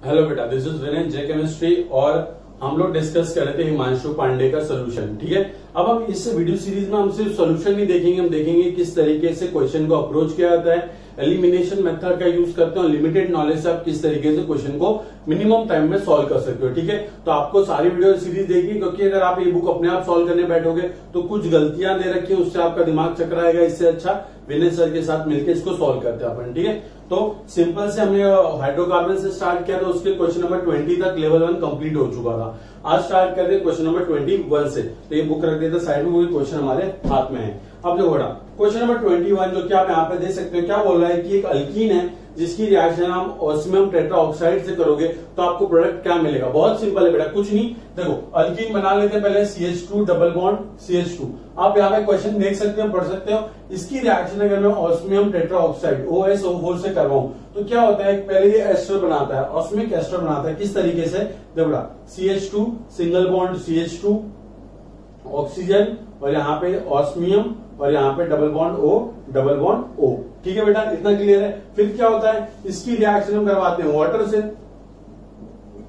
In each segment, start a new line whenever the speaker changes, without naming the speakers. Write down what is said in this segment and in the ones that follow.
Hello बेटा, this is Vinay J chemistry और हम लोग डिस्कस कर रहे थे हिमांशु पांडे का सोल्यूशन। ठीक है, अब हम इस वीडियो सीरीज में हम सिर्फ सोल्यूशन नहीं देखेंगे, हम देखेंगे किस तरीके से क्वेश्चन को अप्रोच किया जाता है, एलिमिनेशन मेथड का यूज करते हैं और लिमिटेड नॉलेज से आप किस तरीके से क्वेश्चन को मिनिमम टाइम में सॉल्व कर सकते हो। ठीक है, तो आपको सारी वीडियो सीरीज देखनी, क्योंकि अगर आप ये बुक अपने आप सॉल्व करने बैठोगे तो कुछ गलतियां दे रखी है, उससे आपका दिमाग चकराएगा। इससे अच्छा विनय सर के साथ मिलकर इसको सॉल्व करते हैं अपन। ठीक है, तो सिंपल से हमने हाइड्रोकार्बन से स्टार्ट किया था, उसके क्वेश्चन नंबर 20 तक लेवल 1 कंप्लीट हो चुका था। आज स्टार्ट करते हैं क्वेश्चन नंबर 21 से। तो ये बुक रख देते साइड में, वही क्वेश्चन हमारे हाथ में है। अब जो बड़ा क्वेश्चन नंबर 21 जो कि आप यहाँ पे देख सकते हो, क्या बोल रहा है कि एक अल्कीन है जिसकी रिएक्शन आप ऑस्मियम टेट्राऑक्साइड से करोगे तो आपको प्रोडक्ट क्या मिलेगा। बहुत सिंपल है बेटा, कुछ नहीं। देखो अल्कीन बना लेते हैं पहले, CH2 डबल बॉन्ड CH2। आप यहाँ पे क्वेश्चन देख सकते हो, पढ़ सकते हो। इसकी रिएक्शन अगर मैं ऑस्मियम टेट्राऑक्साइड OSO4 से करवाऊं तो क्या होता है, पहले ये एस्टर बनाता है, ऑस्मिक एस्टर बनाता है। किस तरीके से, देखो बेटा, CH2 single bond CH2 oxygen और यहाँ पे ऑस्मियम और यहाँ पे डबल बॉन्ड O। ठीक है बेटा, इतना क्लियर है। फिर क्या होता है, इसकी रिएक्शन हम करवाते हैं वाटर से।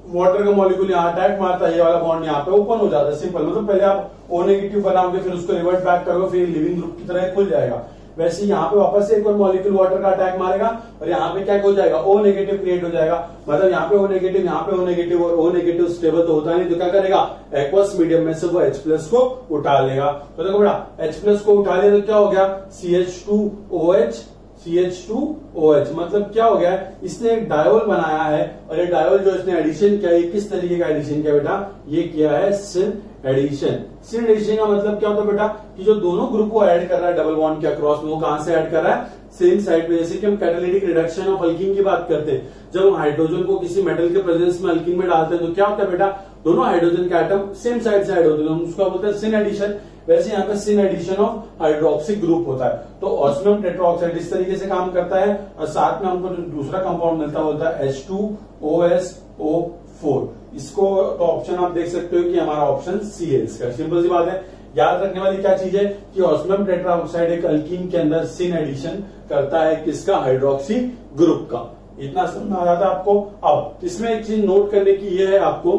वाटर का मॉलिक्यूल यहाँ अटैक मारता है, ये वाला बॉन्ड यहाँ पे ओपन हो जाता है। सिंपल, मतलब पहले आप O नेगेटिव बनाओगे, फिर उसको रिवर्ट बैक करोगे, फिर लिविंग ग्रुप की तरह खुल जाएगा। वैसे यहाँ पे वापस से एक और मॉलिक्यूल वाटर का अटैक मारेगा और यहाँ पे क्या हो जाएगा, O नेगेटिव क्रिएट हो जाएगा। मतलब यहाँ पे O नेगेटिव, यहाँ पे O नेगेटिव, और O नेगेटिव स्टेबल तो होता नहीं, तो क्या करेगा, एक्वस मीडियम में से वो H+ को उठा लेगा। तो देखो बेटा, H+ को उठा लिया तो क्या हो गया, CH2OH CH2OH। मतलब क्या हो गया, इसने एक डायोल बनाया है और ये डायोल जो इसने एडिशन किया है, किस तरीके का एडिशन किया बेटा, ये किया है सिन एडिशन। सिन एडिशन का मतलब क्या होता है बेटा, कि जो दोनों ग्रुप को ऐड कर रहा है डबल बॉन्ड के अक्रॉस में, वो कहां से ऐड कर रहा है, सेम साइड पे। जैसे कि हम कैटालिटिक रिडक्शन ऑफ अल्कीन की बात करते हैं, जब हम हाइड्रोजन को किसी मेटल के प्रेजेंस में अल्कीन में डालते हैं तो क्या होता है बेटा, दोनों हाइड्रोजन के एटम सेम साइड से ऐड होते हैं, उसको बोलते हैं सिन एडिशन। वैसे यहाँ पे सिन एडिशन ऑफ हाइड्रोक्सिक ग्रुप होता है। तो ऑस्मियम टेट्राऑक्साइड इस तरीके से काम करता है और साथ में हमको जो दूसरा कंपाउंड मिलता होता है H2OSO4। इसको तो ऑप्शन आप देख सकते हो कि हमारा ऑप्शन सी है इसका। सिंपल सी बात है। याद रखने वाली क्या चीज है कि ऑस्मियम टेट्राऑक्साइड एक अल्कीन के अंदर सिन एडिशन करता है, किसका, हाइड्रोक्सी ग्रुप का। इतना समझ में आ जाता है आपको। अब इसमें एक चीज नोट करने की ये है आपको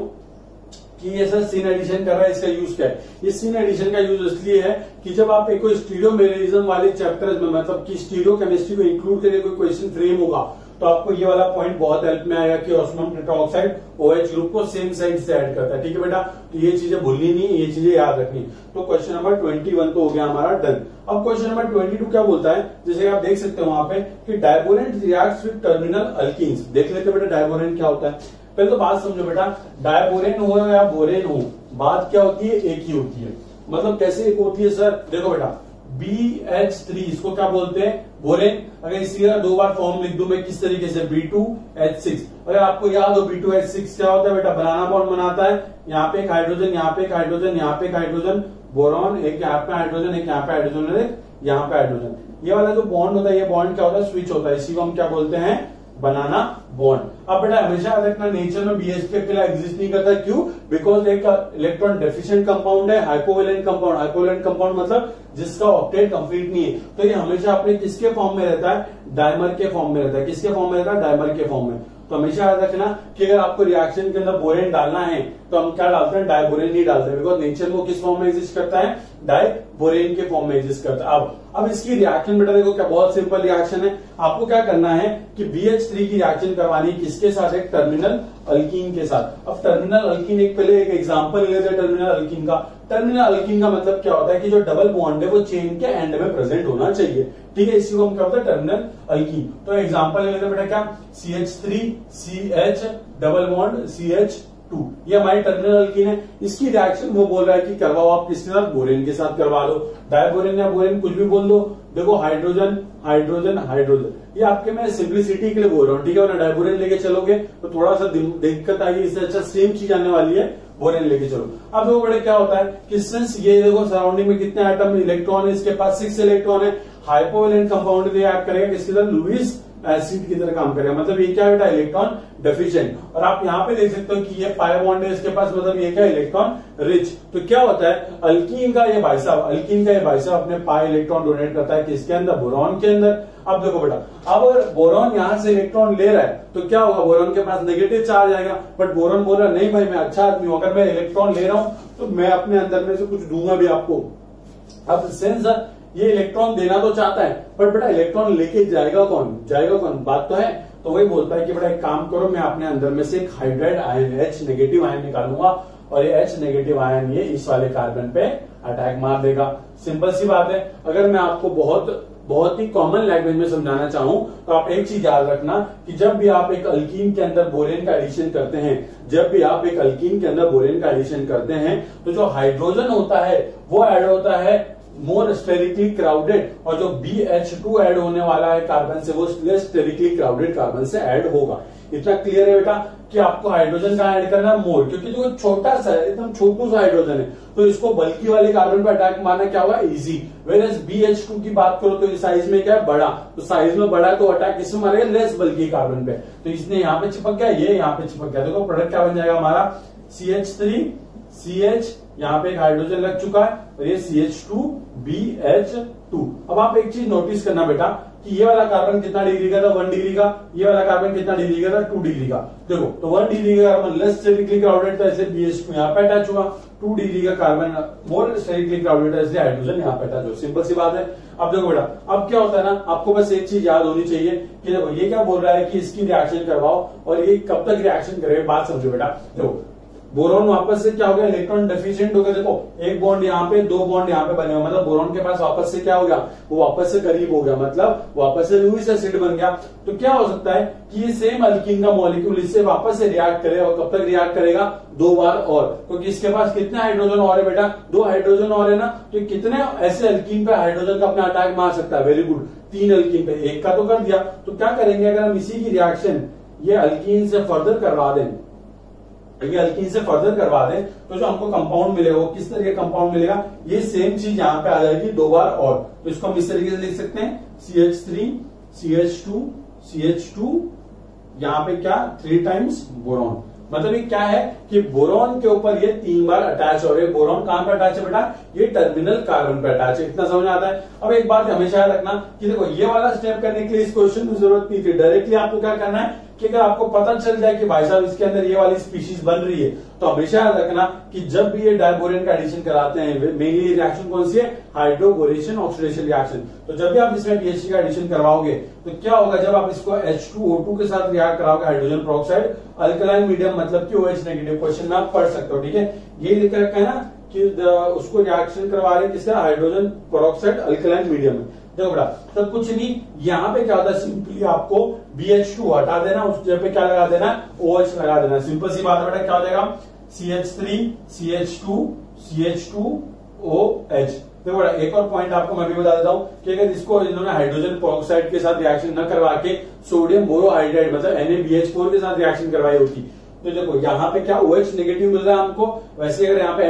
कि ये सर सिन एडिशन कर रहा है, इसका यूज क्या है। ये सिन एडिशन का यूज इसलिए है कि जब आप एक स्टीरियोमेरिज्म वाले चैप्टर्स में, मतलब कि स्टीरियो केमिस्ट्री को इंक्लूड करके कोई क्वेश्चन फ्रेम होगा तो आपको ये वाला पॉइंट बहुत हेल्प में आएगा कि ऑस्मियम टेट्राऑक्साइड OH ग्रुप को सेम साइड से ऐड करता है। ठीक है बेटा, तो ये चीजें भूलनी नहीं, ये चीजें याद रखनी। तो क्वेश्चन नंबर 21 तो हो गया हमारा डन। अब क्वेश्चन नंबर 22 क्या बोलता है, जैसे आप देख सकते हो वहां पे कि डायबोरेंट रिएक्ट्स विद टर्मिनल अल्कीन्स। देख लेते बेटा डायबोरेंट क्या होता है। पहले तो बात समझो बेटा, डायबोरेन हो या बोरेन हो, बात क्या होती है, एक ही होती है। मतलब कैसे एक होती है सर, देखो बेटा, BH3 इसको क्या बोलते हैं, बोरेन। अगर इसी का दो बार फॉर्म लिख दूं मैं किस तरीके से, B2H6। अगर आपको याद हो B2H6 क्या होता है बेटा, बनाना बॉन्ड बनाता है, यहाँ पे एक हाइड्रोजन, यहाँ पे एक हाइड्रोजन, यहाँ पे एक हाइड्रोजन, बोरॉन, एक यहाँ पे हाइड्रोजन, एक यहाँ पे हाइड्रोजन और एक यहाँ पे हाइड्रोजन। ये वाला जो बॉन्ड होता है, ये बॉन्ड क्या होता है, स्विच होता है। इसी को हम क्या बोलते हैं, बनाना बॉन्ड। अब बेटा हमेशा याद रखना, नेचर में BH3 अकेला एग्जिस्ट नहीं करता। क्यों, बिकॉज एक इलेक्ट्रॉन डेफिशिएंट कंपाउंड है, हाइपोवेलेंट कंपाउंड। हाइपोवेलेंट कंपाउंड मतलब जिसका ऑक्टेट कंप्लीट नहीं है। तो ये हमेशा अपने किसके फॉर्म में रहता है, डायमर के फॉर्म में रहता है। किसके फॉर्म में रहता है, डायमर के फॉर्म में। तो हमेशा याद रखना कि अगर आपको रिएक्शन के अंदर बोरेन डालना है तो हम क्या डालते हैं, डायबोरेन नहीं डालते, बिकॉज नेचर में किस फॉर्म में एग्जिस्ट करता है, डायबोरेन के फॉर्म में एग्जिस्ट करता है। अब इसकी रिएक्शन बेटा देखो क्या बहुत सिंपल रिएक्शन है। आपको क्या करना है कि BH3 की रिएक्शन करवानी है किसके साथ, एक टर्मिनल अल्कीन के साथ। अब टर्मिनल अल्कीन, एक पहले एक एग्जांपल ले लेते हैं टर्मिनल अल्कीन का। टर्मिनल अल्कीन का मतलब क्या होता है कि जो डबल बॉन्ड है वो चेन के एंड में प्रेजेंट होना चाहिए। ठीक है, इसी को हम क्या होता है, टर्मिनल अल्कीन। तो एग्जांपल ले लेते हैं बेटा, क्या, CH3CH डबल बॉन्ड CH2, ये हमारी टर्मिनल अल्कीन है। इसकी रिएक्शन वो बोल रहा है कि करवाओ आप किसके साथ, बोरेन के साथ करवा लो। डायबोरेन या बोरेन कुछ भी बोल दो। देखो हाइड्रोजन हाइड्रोजन हाइड्रोजन, ये आपके मैं सिंप्लिसिटी के लिए बोल रहा हूँ। ठीक है, वरना डायबोरेन लेके चलोगे तो थोड़ा सा दिक्कत आएगी। इससे अच्छा सेम चीज आने वाली है, बोरेन लेके चलो। अब देखो बड़े क्या होता है कि सिंस ये देखो सराउंडिंग में कितने एटम, इलेक्ट्रॉन है इसके पास 6 इलेक्ट्रॉन है। हाइपोवेलेंट कंपाउंड रिएक्ट करेगा किसके साथ, लुईस एसिड की तरह काम करेगा। मतलब ये क्या है बेटा, इलेक्ट्रॉन डेफिशिएंट। और आप यहाँ पे देख सकते हो कि ये पाई बॉन्ड है इसके पास, मतलब ये क्या है, इलेक्ट्रॉन रिच। तो क्या होता है, अल्कीन का ये भाई साहब अपने पाई इलेक्ट्रॉन डोनेट करता है किसके अंदर, बोरॉन के अंदर। अब देखो बेटा, अब अगर बोरॉन यहां से इलेक्ट्रॉन ले रहा है तो क्या होगा, बोरॉन के पास नेगेटिव चार्ज आएगा। बट बोरॉन बोल रहा है नहीं भाई मैं अच्छा आदमी हूं, अगर मैं इलेक्ट्रॉन ले रहा हूं तो मैं अपने अंदर में से कुछ दूंगा भी आपको। अब सेंस ये इलेक्ट्रॉन देना तो चाहता है, बट बेटा इलेक्ट्रॉन लेके जाएगा कौन, बात तो है। तो वही बोलता है कि बेटा एक काम करो, मैं अपने अंदर में से एक hydride ion H negative ion निकालूंगा और ये H नेगेटिव आयन ये इस वाले कार्बन पे अटैक मार देगा। सिंपल सी बात है। अगर मैं आपको बहुत ही कॉमन लैंग्वेज में समझाना चाहूं तो आप एक चीज याद रखना कि जब भी आप एक अल्कीन के अंदर बोरेन का एडिशन करते हैं, तो जो हाइड्रोजन होता है वो ऐड होता है मोर स्टेरिकली क्राउडेड, और जो BH2 ऐड होने वाला है कार्बन से वो लेस स्टेरिकली क्राउडेड कार्बन से ऐड होगा। इतना क्लियर है बेटा कि आपको हाइड्रोजन का ऐड करना है मोर, क्योंकि जो छोटा सा है, एकदम छोटू सा हाइड्रोजन है, तो इसको बल्कि वाले कार्बन पर अटैक मारना क्या होगा, इजी। वेरएज BH2 की बात करो तो इस साइज में क्या है, बड़ा, तो साइज में बड़ा तो अटैक किसमें मारेगा, लेस बल्कि कार्बन पे। तो इसने यहाँ पे चिपक गया, ये यहाँ पे चिपक गया, देखो प्रोडक्ट क्या बन जाएगा हमारा, CH3 CH, यहाँ पे एक हाइड्रोजन लग चुका है और ये CH2 BH2। अब आप एक चीज नोटिस करना बेटा कि ये वाला कार्बन कितना डिग्री का था, 1 डिग्री का, ये वाला कार्बन कितना डिग्री का था, 2 डिग्री का। देखो तो 1 डिग्री का कार्बन लेस स्टेरिकली क्राउडेड था, ऐसे BH2 यहाँ पे अटैच हुआ। 2 डिग्री का कार्बन मोर स्टेरिकली क्राउडेड है, इसलिए हाइड्रोजन यहाँ पे अटैच हुआ। सिंपल सी बात है। अब देखो बेटा, अब क्या होता है ना, आपको बस एक चीज याद होनी चाहिए कि देखो ये क्या बोल रहा है कि इसकी रिएक्शन करवाओ, और ये कब तक रिएक्शन करेगा, बात समझो बेटा। देखो बोरॉन वापस से क्या हो गया, इलेक्ट्रॉन डेफिशिएंट हो गया। देखो एक बॉन्ड यहाँ पे, 2 बॉन्ड यहाँ पे बने हुए, मतलब बोरॉन के पास वापस से क्या हो गया, वो वापस से करीब हो गया, मतलब वापस से लुईस एसिड बन गया। तो क्या हो सकता है कि ये सेम अल्कीन का मॉलिक्यूल इससे वापस से रिएक्ट करे, और कब तक रिएक्ट करेगा, 2 बार और, क्योंकि इसके पास कितने हाइड्रोजन और है बेटा, 2 हाइड्रोजन और है ना। तो कितने ऐसे अल्कीन पे हाइड्रोजन का अपना अटैक मार सकता है, वेरी गुड, 3 अल्कीन पे, एक का तो कर दिया। तो क्या करेंगे, अगर हम इसी की रिएक्शन ये अल्कीन से फर्दर करवा दें, तो जो हमको कंपाउंड मिलेगा वो किस तरह का कंपाउंड मिलेगा, ये सेम चीज यहाँ पे आ जाएगी 2 बार और। तो इसको हम इस तरीके से लिख सकते हैं, CH3 CH2 CH2, यहाँ पे क्या 3 टाइम्स बोरॉन। मतलब ये क्या है कि बोरॉन के ऊपर ये 3 बार अटैच हो रहे। बोरॉन कहां पे अटैच है बेटा, ये टर्मिनल कार्बन पे अटैच है। इतना समझ आता है। अब एक बात हमेशा याद रखना कि देखो ये वाला स्टेप करने के लिए इस क्वेश्चन की जरूरत नहीं थी। डायरेक्टली आपको क्या करना है कि अगर आपको पता चल जाए कि भाई साहब इसके अंदर ये वाली स्पीशीज बन रही है, तो हमेशा याद रखना कि जब भी ये डायबोरेन का एडिशन कराते हैं, मेनली रिएक्शन कौन सी है, हाइड्रोबोरेशन ऑक्सीडेशन रिएक्शन। तो जब भी आप इसमें BH3 का एडिशन करवाओगे तो क्या होगा, जब आप इसको H2O2 के साथ रिएक्ट कराओगे, हाइड्रोजन पेरोक्साइड अल्कलाइन मीडियम, मतलब कि OH नेगेटिव, क्वेश्चन में आप पढ़ सकते हो, ठीक है। ये लिख रखा है ना कि उसको रिएक्शन करवा रहे हैं किससे, हाइड्रोजन पेरोक्साइड अल्कलाइन मीडियम में। देखो बेटा, तो कुछ नहीं, यहाँ पे क्या होता है, सिंपली आपको BH2 हटा देना, उस जगह पे क्या लगा देना, OH लगा देना। सिंपल सी बात है बेटा, क्या हो जाएगा, CH3 CH2 CH2OH। देखो बेटा, एक और पॉइंट आपको मैं भी बता देता हूं कि अगर इसको इन्होंने हाइड्रोजन पेरोक्साइड के साथ रिएक्शन न करवा के सोडियम बोरोहाइड्राइड मतलब NaBH4 के साथ रिएक्शन करवाई होती, तो देखो यहाँ पे क्या OH नेगेटिव मिल रहा है हमको, वैसे अगर यहाँ पे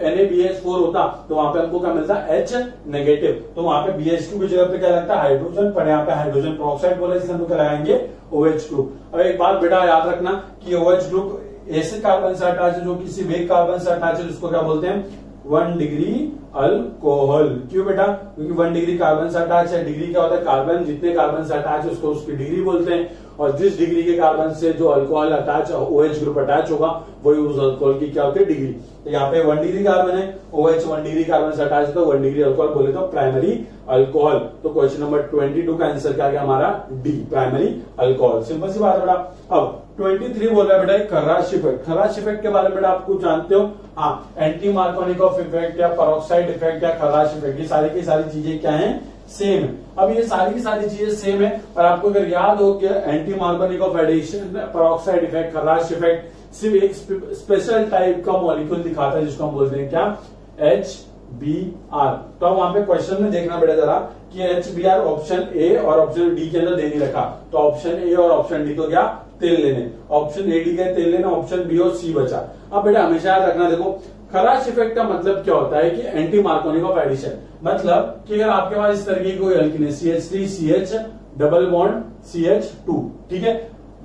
NaBH4 होता तो वहां पे हमको क्या मिलता है, H नेगेटिव। तो वहां पे BH2 की जगह पे क्या लगता है, हाइड्रोजन, पर यहाँ पे हाइड्रोजन पेरोक्साइड बोला, इसलिए हम लोग लगाएंगे OH ग्रुप। अब एक बात बेटा याद रखना कि OH ग्रुप ऐसे कार्बन से अटैच है जो किसी वेग कार्बन से अटैच है, जिसको क्या बोलते हैं, 1 डिग्री अल्कोहल। क्यों बेटा, क्योंकि 1 डिग्री कार्बन से अटैच है। डिग्री क्या होता है, कार्बन, जितने कार्बन से अटैच है उसको उसकी डिग्री बोलते हैं, और जिस डिग्री के कार्बन से जो alcohol attach, OH group attach होगा, वही उस अल्कोहल की क्या होती है, डिग्री। तो यहाँ पे 1 डिग्री कार्बन है, OH 1 डिग्री कार्बन से अटैच है, तो 1 डिग्री अल्कोहल बोले तो प्राइमरी अल्कोहल। तो क्वेश्चन नंबर 22 का आंसर क्या गया हमारा, डी, प्राइमरी अल्कोहल। सिंपल सी बात है बेटा। अब 23 बोल रहा है बेटा खर्राश इफेक्ट। खर्राश इफेक्ट के बारे में बेटा आपको जानते हो, हाँ, एंटी मार्कोनिकॉफ इफेक्ट या पेरोक्साइड इफेक्ट या खर्राश इफेक्ट, ये सारी की सारी चीजें क्या है, सेम है। अब ये सारी की सारी चीजें सेम है, और आपको अगर याद हो कि anti Markovnikov addition, peroxide effect, Kharasch effect सिर्फ एक स्पेशल टाइप का मॉलिक्यूल दिखाता है, जिसको हम बोलते हैं क्या, HBr। तो वहां पे क्वेश्चन में देखना बेटा जरा कि HBr ऑप्शन ए और ऑप्शन डी के अंदर दे नहीं रखा, तो ऑप्शन ए और ऑप्शन डी तो क्या, तेल लेने, ऑप्शन ए डी का तेल लेना, ऑप्शन बी और सी बचा। अब बेटा हमेशा याद रखना, देखो खर्राश इफेक्ट का मतलब क्या होता है कि एंटी मार्कोनिकॉफ एडिशन, मतलब कि अगर आपके पास इस तरीके की कोई अल्कीन है, CH3 CH double bond CH2। ठीक है,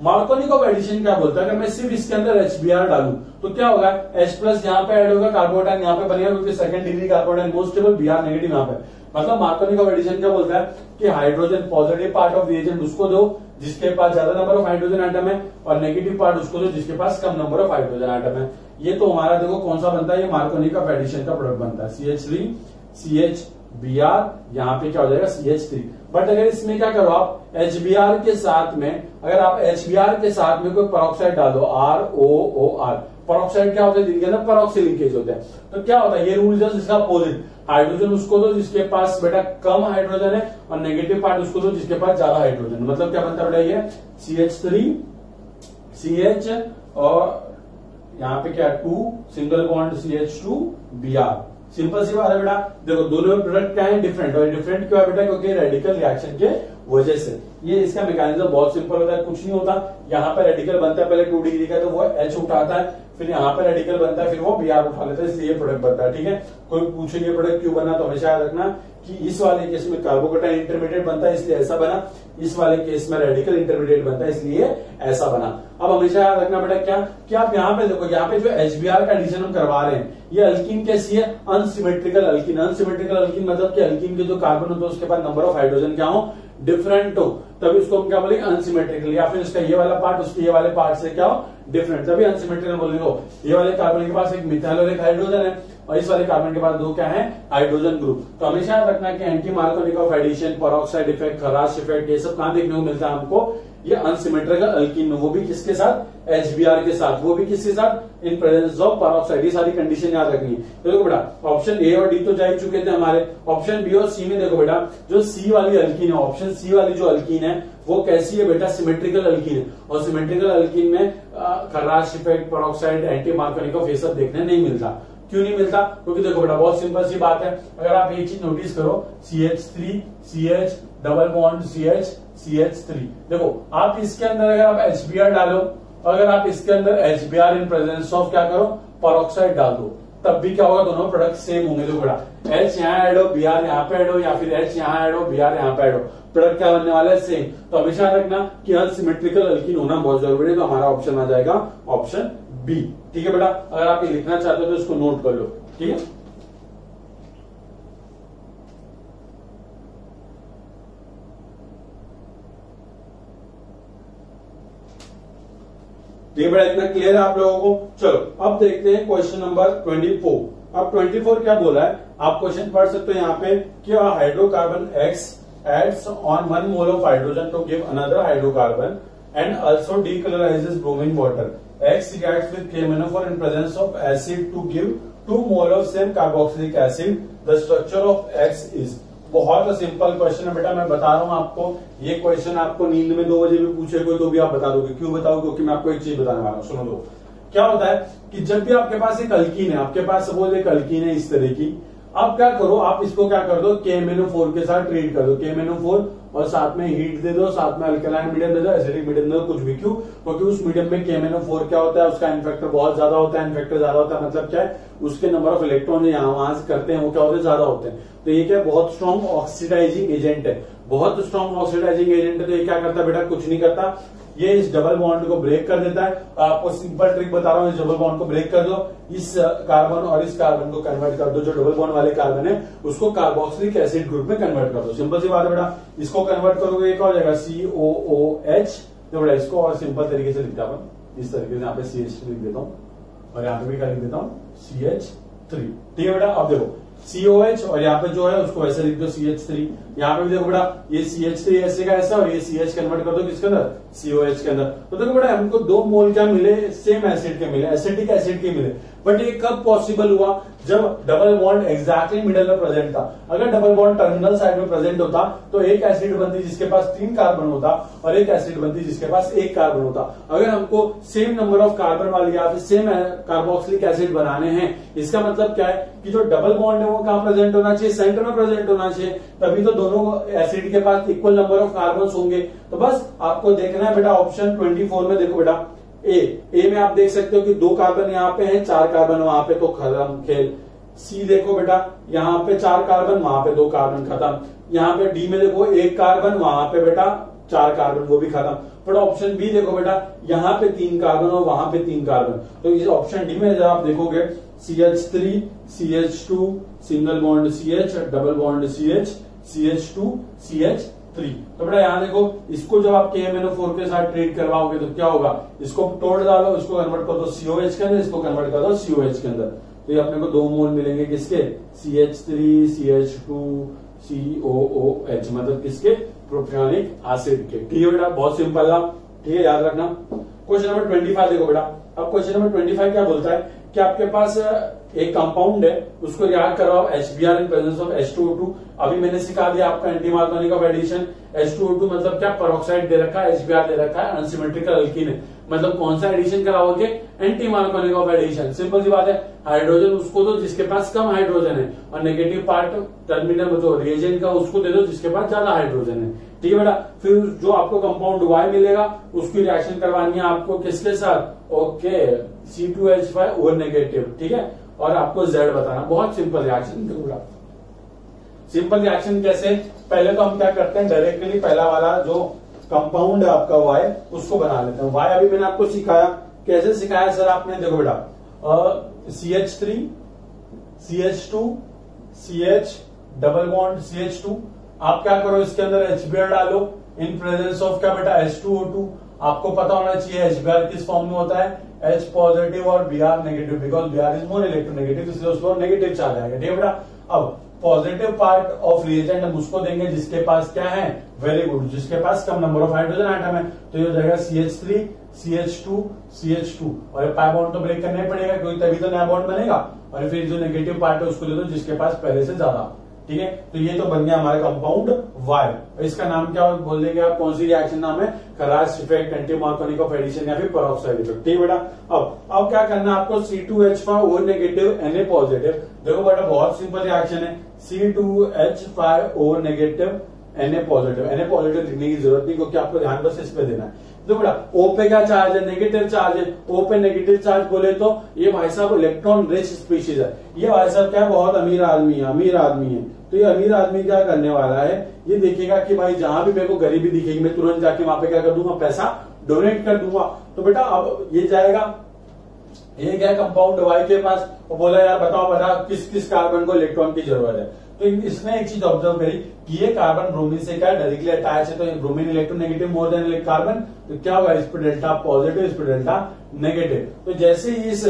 मार्कोनिकॉफ एडिशन क्या बोलता है, अगर मैं सिर्फ इसके अंदर HBr डालूं तो क्या होगा, H प्लस यहाँ पे ऐड होगा, कार्बोटाइन यहाँ पे बनेगा क्योंकि second degree carbocation most stable, Br negative यहाँ पे। मतलब मार्कोनिकॉफ एडिशन क्या बोलता है कि hydrogen positive part of reagent उसको दो जिसके पास ज्यादा नंबर ऑफ हाइड्रोजन आइटम है, और नेगेटिव पार्ट उसको दो जिसके पास कम नंबर ऑफ हाइड्रोजन आइटम है। ये तो हमारा देखो कौन सा बनता है, ये मार्कोनिकॉफ एडिशन का प्रोडक्ट बनता है, CH3 CHBr, यहाँ पे क्या हो जाएगा CH3। बट अगर इसमें क्या करो आप HBr के साथ में, अगर आप HBr के साथ में कोई पेरोक्साइड डाल दो, ROOR, पेरोक्साइड क्या होता है, जिनके अंदर पेरोक्सी लिंकेज होते हैं, तो क्या होता है, ये रूल जस्ट इसका अपोजिट, हाइड्रोजन उसको दो जिसके पास बेटा कम हाइड्रोजन है, और नेगेटिव पार्ट उसको दो जिसके पास ज्यादा हाइड्रोजन। मतलब क्या बनता है बेटा, ये CH3 CH और यहाँ पे क्या 2 single bond CH2 Br। Simple सी बात है बेटा, देखो दोनों प्रोडक्ट क्या है, डिफरेंट, और डिफरेंट क्यों है बेटा, क्योंकि रेडिकल रिएक्शन के वजह से। ये इसका मैकेनिज्म बहुत सिंपल होता है, कुछ नहीं होता, यहाँ पे रेडिकल बनता है पहले 2 डिग्री का, तो वो H उठाता है, फिर यहाँ पे रेडिकल बनता है, फिर वो Br उठा लेता है, इसलिए प्रोडक्ट बनता है। ठीक है, कोई पूछे ये प्रोडक्ट क्यों बना, तो हमेशा याद रखना कि इस वाले केस में कार्बोकेटाइन इंटरमीडिएट बनता है इसलिए ऐसा बना, इस वाले केस में रेडिकल इंटरमीडिएट बनता है इसलिए ऐसा बना। अब हमेशा याद रखना बेटा क्या कि आप यहाँ पे देखो, यहाँ पे जो HBr का एडिशन हम करवा रहे हैं, ये अल्कीन कैसी है, अनसिमेट्रिकल अल्कीन। अनसिमेट्रिकल अल्कीन मतलब कि अल्कीन के जो कार्बन होते हैं उसके पास नंबर ऑफ हाइड्रोजन क्या हो, डिफरेंट हो, तभी उसको हम क्या बोलेंगे, अनसिमेट्रिकल। या फिर इसका ये वाला पार्ट उसके ये वाले पार्ट से क्या हो, डिफरेंट, तभी अनसिमेट्रिकल बोलेंगे। हो ये वाले कार्बन के पास एक मिथाइल और एक हाइड्रोजन है, और इस वाले कार्बन के पास 2 क्या है, हाइड्रोजन ग्रुप। तो हमेशा याद रखना कि anti Markovnikov addition, peroxide effect, Kharasch effect, ये सब कहां देखने को मिलता है हमको, ये अनसिमेट्रिकल अल्कीन में, वो भी किसके साथ, HBr के साथ, वो भी किसके साथ, इन प्रेजेंस ऑफ पेरोक्साइड। ये सारी कंडीशन याद रखनी है। तो देखो बेटा ऑप्शन ए और डी तो जा चुके थे हमारे, ऑप्शन बी और सी में देखो बेटा जो सी वाली अल्कीन है, ऑप्शन सी वाली जो अल्कीन है वो कैसी है बेटा, सिमेट्रिकल अल्कीन है, और सिमेट्रिकल अल्कीन में खराश इफेक्ट, पेरोक्साइड, एंटी मार्कोनिकॉफ ये सब देखने नहीं मिलता। क्यों नहीं मिलता, क्योंकि देखो बेटा बहुत सिंपल सी बात है, अगर आप ये चीज नोटिस करो, CH3 CH double bond CH3, देखो आप इसके अंदर अगर आप HBr डालो, अगर आप इसके अंदर HBr इन प्रेजेंस ऑफ क्या करो, पेरोक्साइड डाल दो, तब भी क्या होगा, दोनों प्रोडक्ट सेम होंगे। देखो बेटा H यहाँ ऐड हो, Br यहाँ पे ऐड हो, या फिर H यहाँ ऐड हो, Br यहाँ पे ऐड हो, प्रोडक्ट क्या बनने वाला है, सेम। तो हमेशा रखना कि अनसिमेट्रिकल अल्कीन होना बहुत जरूरी है, तो हमारा ऑप्शन आ जाएगा ऑप्शन बी। ठीक है बेटा, अगर आप ये लिखना चाहते हो तो इसको नोट कर लो। ठीक है, ठीक है बेटा, इतना क्लियर है आप लोगों को। चलो अब देखते हैं क्वेश्चन नंबर 24। अब 24 क्या बोला है, आप क्वेश्चन पढ़ सकते हो यहाँ पे कि hydrocarbon X adds on 1 mole of hydrogen to give another hydrocarbon and also decolorizes bromine water. X reacts with KMnO4 in presence of acid to give 2 mole of same carboxylic acid. The structure of X is। बहुत simple question है बेटा, मैं बता रहा हूं आपको, ये question आपको नींद में 2 बजे भी पूछे कोई तो भी आप बता दोगे। क्यों बताओ, क्योंकि मैं आपको एक चीज बताने वाला हूं, सुनो दो। क्या होता है कि जब भी आपके पास एक अल्कीन है, आपके पास सपोज एक अल्कीन है इस तरह की, अब क्या करो, आप इसको क्या कर दो, KMnO4 के साथ ट्रीट कर दो, KMnO4 और साथ में हीट दे दो, साथ में अल्कलाइन मीडियम दे दो, एसिडिक मीडियम दे दो, कुछ भी। क्यों, क्योंकि उस मीडियम में KMnO4 क्या होता है, उसका इनफेक्टर बहुत ज्यादा होता है। इनफेक्टर ज्यादा होता है मतलब क्या है, उसके नंबर ऑफ इलेक्ट्रॉन जो यहाँ वहां से करते हैं वो क्या होते हैं, ज्यादा होते हैं। तो ये क्या बहुत स्ट्रॉन्ग ऑक्सीडाइजिंग एजेंट है, बहुत स्ट्रॉन्ग ऑक्सीडाइजिंग एजेंट है। तो ये क्या करता है बेटा, कुछ नहीं करता, ये इस डबल बॉन्ड को ब्रेक कर देता है। आपको सिंपल ट्रिक बता रहा हूं, इस डबल बॉन्ड को ब्रेक कर दो, इस कार्बन और इस कार्बन को कन्वर्ट कर दो, जो डबल बॉन्ड वाले कार्बन है उसको कार्बोक्सिलिक एसिड ग्रुप में कन्वर्ट कर दो। सिंपल सी बात है बेटा, इसको कन्वर्ट करोगे क्या हो जाएगा, COOH। तो बेटा इसको और सिंपल तरीके से लिखता हूं, इस तरीके से यहाँ पे CH3 लिख देता हूं और यहाँ पे भी क्या लिख देता हूं, CH3। ठीक है बेटा, अब देखो COH और यहाँ पे जो है उसको ऐसे लिख दो CH3। यहाँ पे भी देखो बेटा ये CH3 ऐसे का ऐसा, और ये CH कन्वर्ट कर दो किसके अंदर, COH के अंदर। तो देखो बेटा हमको 2 मोल क्या मिले, सेम एसिड के मिले, एसिडिक एसिड के मिले। बट ये कब पॉसिबल हुआ, जब डबल बॉन्ड एग्जैक्टली मिडल में प्रेजेंट था। अगर डबल बॉन्ड टर्मिनल साइड में प्रेजेंट होता तो एक एसिड बनती जिसके पास 3 कार्बन होता, और एक एसिड बनती जिसके पास 1 कार्बन होता। अगर हमको सेम नंबर ऑफ कार्बन वाली या फिर सेम कार्बोक्सिलिक एसिड बनाने हैं, इसका मतलब क्या है कि जो डबल बॉन्ड है वो कहां प्रेजेंट होना चाहिए, सेंटर में प्रेजेंट होना चाहिए, तभी तो दोनों एसिड के पास इक्वल नंबर ऑफ कार्बन होंगे। तो बस आपको देखना है बेटा ऑप्शन 24 में, देखो बेटा ए में आप देख सकते हो कि 2 कार्बन यहाँ पे हैं, 4 कार्बन वहां पे, तो खत्म खेल। सी देखो बेटा यहाँ पे 4 कार्बन, वहां पे 2 कार्बन, खत्म। यहाँ पे डी में देखो एक कार्बन, वहां पे बेटा 4 कार्बन, वो भी खत्म। बट ऑप्शन बी देखो बेटा, यहाँ पे 3 कार्बन और वहां पे 3 कार्बन। तो इस ऑप्शन डी में जब आप देखोगे CH3 CH2 single bond CH double bond CH CH2 CH3। तो बेटा यहाँ देखो, इसको जब आप KMnO4 के साथ ट्रीट करवाओगे तो क्या होगा, इसको तोड़ डालो, इसको कन्वर्ट कर दो COH के अंदर, इसको कन्वर्ट कर दो COH के अंदर। तो ये अपने को 2 मोल मिलेंगे किसके, CH3 CH2 COOH, मतलब किसके, प्रोपियोनिक एसिड के। ठीक है बेटा, बहुत सिंपल है, ठीक है, याद रखना। क्वेश्चन नंबर 25 देखो बेटा। अब क्वेश्चन नंबर 25 क्या बोलता है कि आपके पास एक कंपाउंड है, उसको रिएक्ट करवाओ HBr in presence of H2O2। अभी मैंने सिखा दिया आपका anti Markovnikov addition. H2O2 मतलब क्या, पेरोक्साइड दे रखा है, HBr दे रखा है, अनसिमेट्रिकल अल्कीन है। मतलब कौन सा एडिशन कराओगे, anti Markovnikov addition. Simple सी बात है, हाइड्रोजन उसको दो जिसके पास कम हाइड्रोजन है, और नेगेटिव पार्ट टर्मिनल जो रिएजेंट का उसको दे दो जिसके पास ज्यादा हाइड्रोजन है। ठीक है बेटा, फिर जो आपको कंपाउंड Y मिलेगा उसकी रिएक्शन करवानी है आपको किसके साथ, ओके, C2H5 और नेगेटिव। ठीक है, और आपको Z बताना। बहुत सिंपल रिएक्शन, देखो सिंपल रिएक्शन कैसे, पहले तो हम क्या करते हैं, डायरेक्टली पहला वाला जो कंपाउंड है आपका Y उसको बना लेते हैं। Y अभी मैंने आपको सिखाया, कैसे सिखाया सर आपने, देखो बेटा CH3 CH2 CH double bond CH2, आप क्या करो, इसके अंदर HBr डालो इन प्रेजेंस ऑफ क्या बेटा, H2O2। आपको पता होना चाहिए HBr किस फॉर्म में होता है, H पॉजिटिव और Br negative, because Br is more electronegative, इसलिए उसको नेगेटिव चार्ज आएगा। ठीक है बेटा, अब पॉजिटिव पार्ट ऑफ रिएजेंट हम उसको देंगे जिसके पास क्या है, वेरी गुड, जिसके पास कम नंबर ऑफ हाइड्रोजन आइटम है। तो ये हो जाएगा CH3 CH2 CH2, और ये पाई बॉन्ड तो ब्रेक करना ही पड़ेगा क्योंकि तभी तो नया बॉन्ड बनेगा। और फिर जो नेगेटिव पार्ट है उसको दे दो जिसके पास पहले से ज्यादा। ठीक है, तो ये तो बन गया हमारा कंपाउंड Y। इसका नाम क्या बोल देंगे आप, कौन सी रिएक्शन नाम है, Kharasch effect, anti Markovnikov addition या फिर पेरोक्साइड इफेक्ट। ठीक है बेटा, अब क्या करना है आपको, C2H5O नेगेटिव Na पॉजिटिव। देखो बेटा बहुत सिंपल रिएक्शन है, C2H5O negative Na positive. Na positive लिखने की जरूरत नहीं क्योंकि आपको ध्यान बस इस पे देना है। तो बेटा O पे क्या चार्ज है, नेगेटिव चार्ज है। O पे नेगेटिव चार्ज बोले तो ये भाई साहब इलेक्ट्रॉन रिच स्पीशीज है। ये भाई साहब क्या बहुत अमीर आदमी है, अमीर आदमी है। तो ये अमीर आदमी क्या करने वाला है, ये देखेगा कि भाई जहां भी मेरे को गरीबी दिखेगी मैं तुरंत जाके वहां पे क्या कर दूंगा, पैसा डोनेट कर दूंगा। तो बेटा अब ये जाएगा, ये क्या कंपाउंड Y के पास, और बोला यार बताओ बेटा किस किस कार्बन को इलेक्ट्रॉन की जरूरत है। तो इसने एक चीज ऑब्जर्व करी कि ये कार्बन ब्रोमीन से क्या डायरेक्टली अटैच है, तो ये bromine electronegative more than carbon, तो क्या होगा, इस पर डेल्टा पॉजिटिव, इस पर डेल्टा नेगेटिव। तो जैसे ही इस